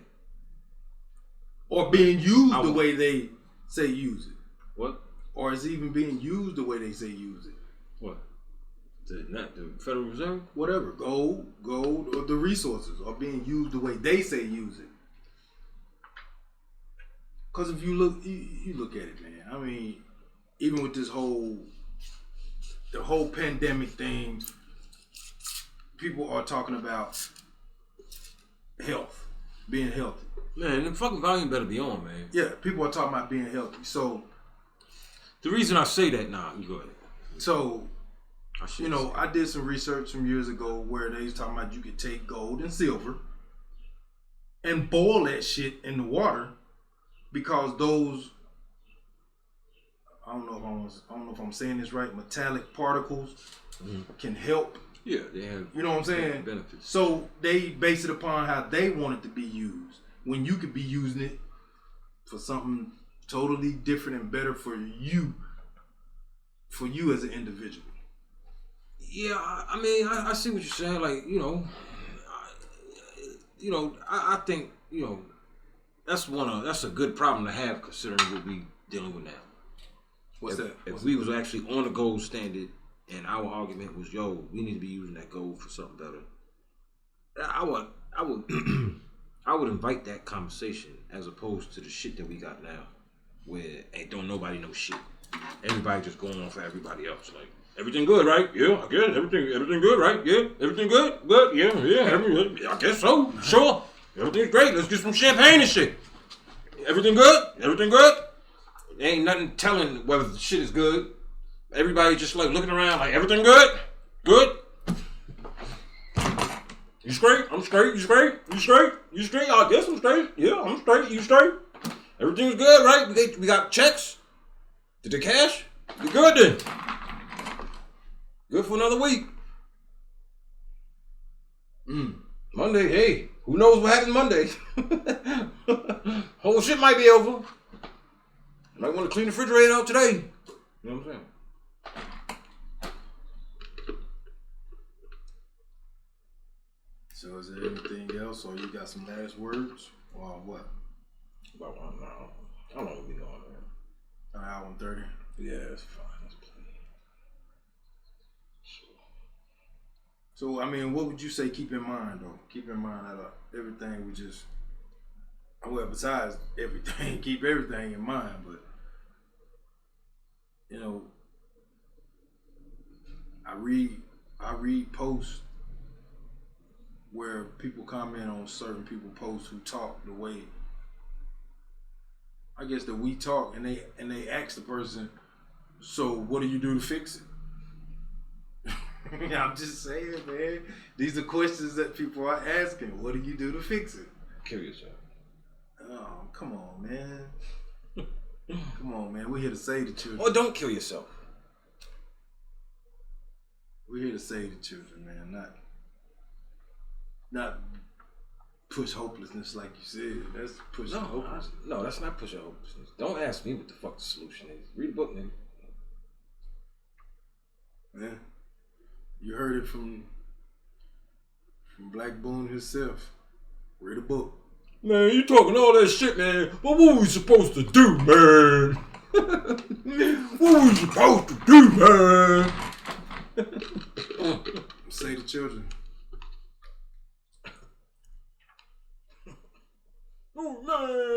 Or being used the way they say use it. What? Or is it even being used the way they say use it? What? Not the Federal Reserve? Whatever. Gold, or the resources are being used the way they say use it. Because if you look at it, man. I mean, even with the whole pandemic thing, people are talking about health, being healthy. Man, the fucking volume better be on, man. Yeah, people are talking about being healthy. So the reason I say that, you go ahead. So, I did some research some years ago where they was talking about you could take gold and silver and boil that shit in the water because those, I don't know if I'm saying this right, metallic particles can help. Yeah, they have. You know what I'm saying? Benefits. So they base it upon how they want it to be used. When you could be using it for something totally different and better for you as an individual. Yeah, I mean, I see what you're saying. Like, I think, that's a good problem to have considering what we dealing with now. What's that? If we was actually on the gold standard and our argument was, we need to be using that gold for something better, I would invite that conversation as opposed to the shit that we got now, where don't nobody know shit. Everybody just going on for everybody else. Like, everything good, right? Yeah, I guess everything good, right? Yeah, everything good, yeah, I guess so. Sure, everything's great. Let's get some champagne and shit. Everything good? There ain't nothing telling whether the shit is good. Everybody just like looking around like, everything good? Good? You straight? I'm straight. You straight? You straight? I guess I'm straight. Yeah, I'm straight. You straight? Everything's good, right? We got checks. Did they cash? You good then? Good for another week. Monday, hey, who knows what happens Monday? Whole shit might be over. Might want to clean the refrigerator out today. You know what I'm saying? So is there anything else, or you got some last words, or what? About how long have we been going, man? An hour and 30. Yeah, it's fine. That's plenty. So, I mean, what would you say keep in mind, though? Keep in mind out of everything we just, besides everything, keep everything in mind, but, I read posts where people comment on certain people posts who talk the way, I guess, that we talk, and they ask the person, so what do you do to fix it? I'm just saying, man. These are questions that people are asking. What do you do to fix it? Kill yourself. Oh, come on, man. Come on, man. We're here to save the children. Or don't kill yourself. We're here to save the children, man. Not push hopelessness like you said. That's pushing hopelessness. No, that's not pushing hopelessness. Don't ask me what the fuck the solution is. Read a book, nigga. Yeah. You heard it from Black Boone himself. Read a book. Man, you talking all that shit, man. But what we supposed to do, man? What we supposed to do, man? Save the children. Oh, man.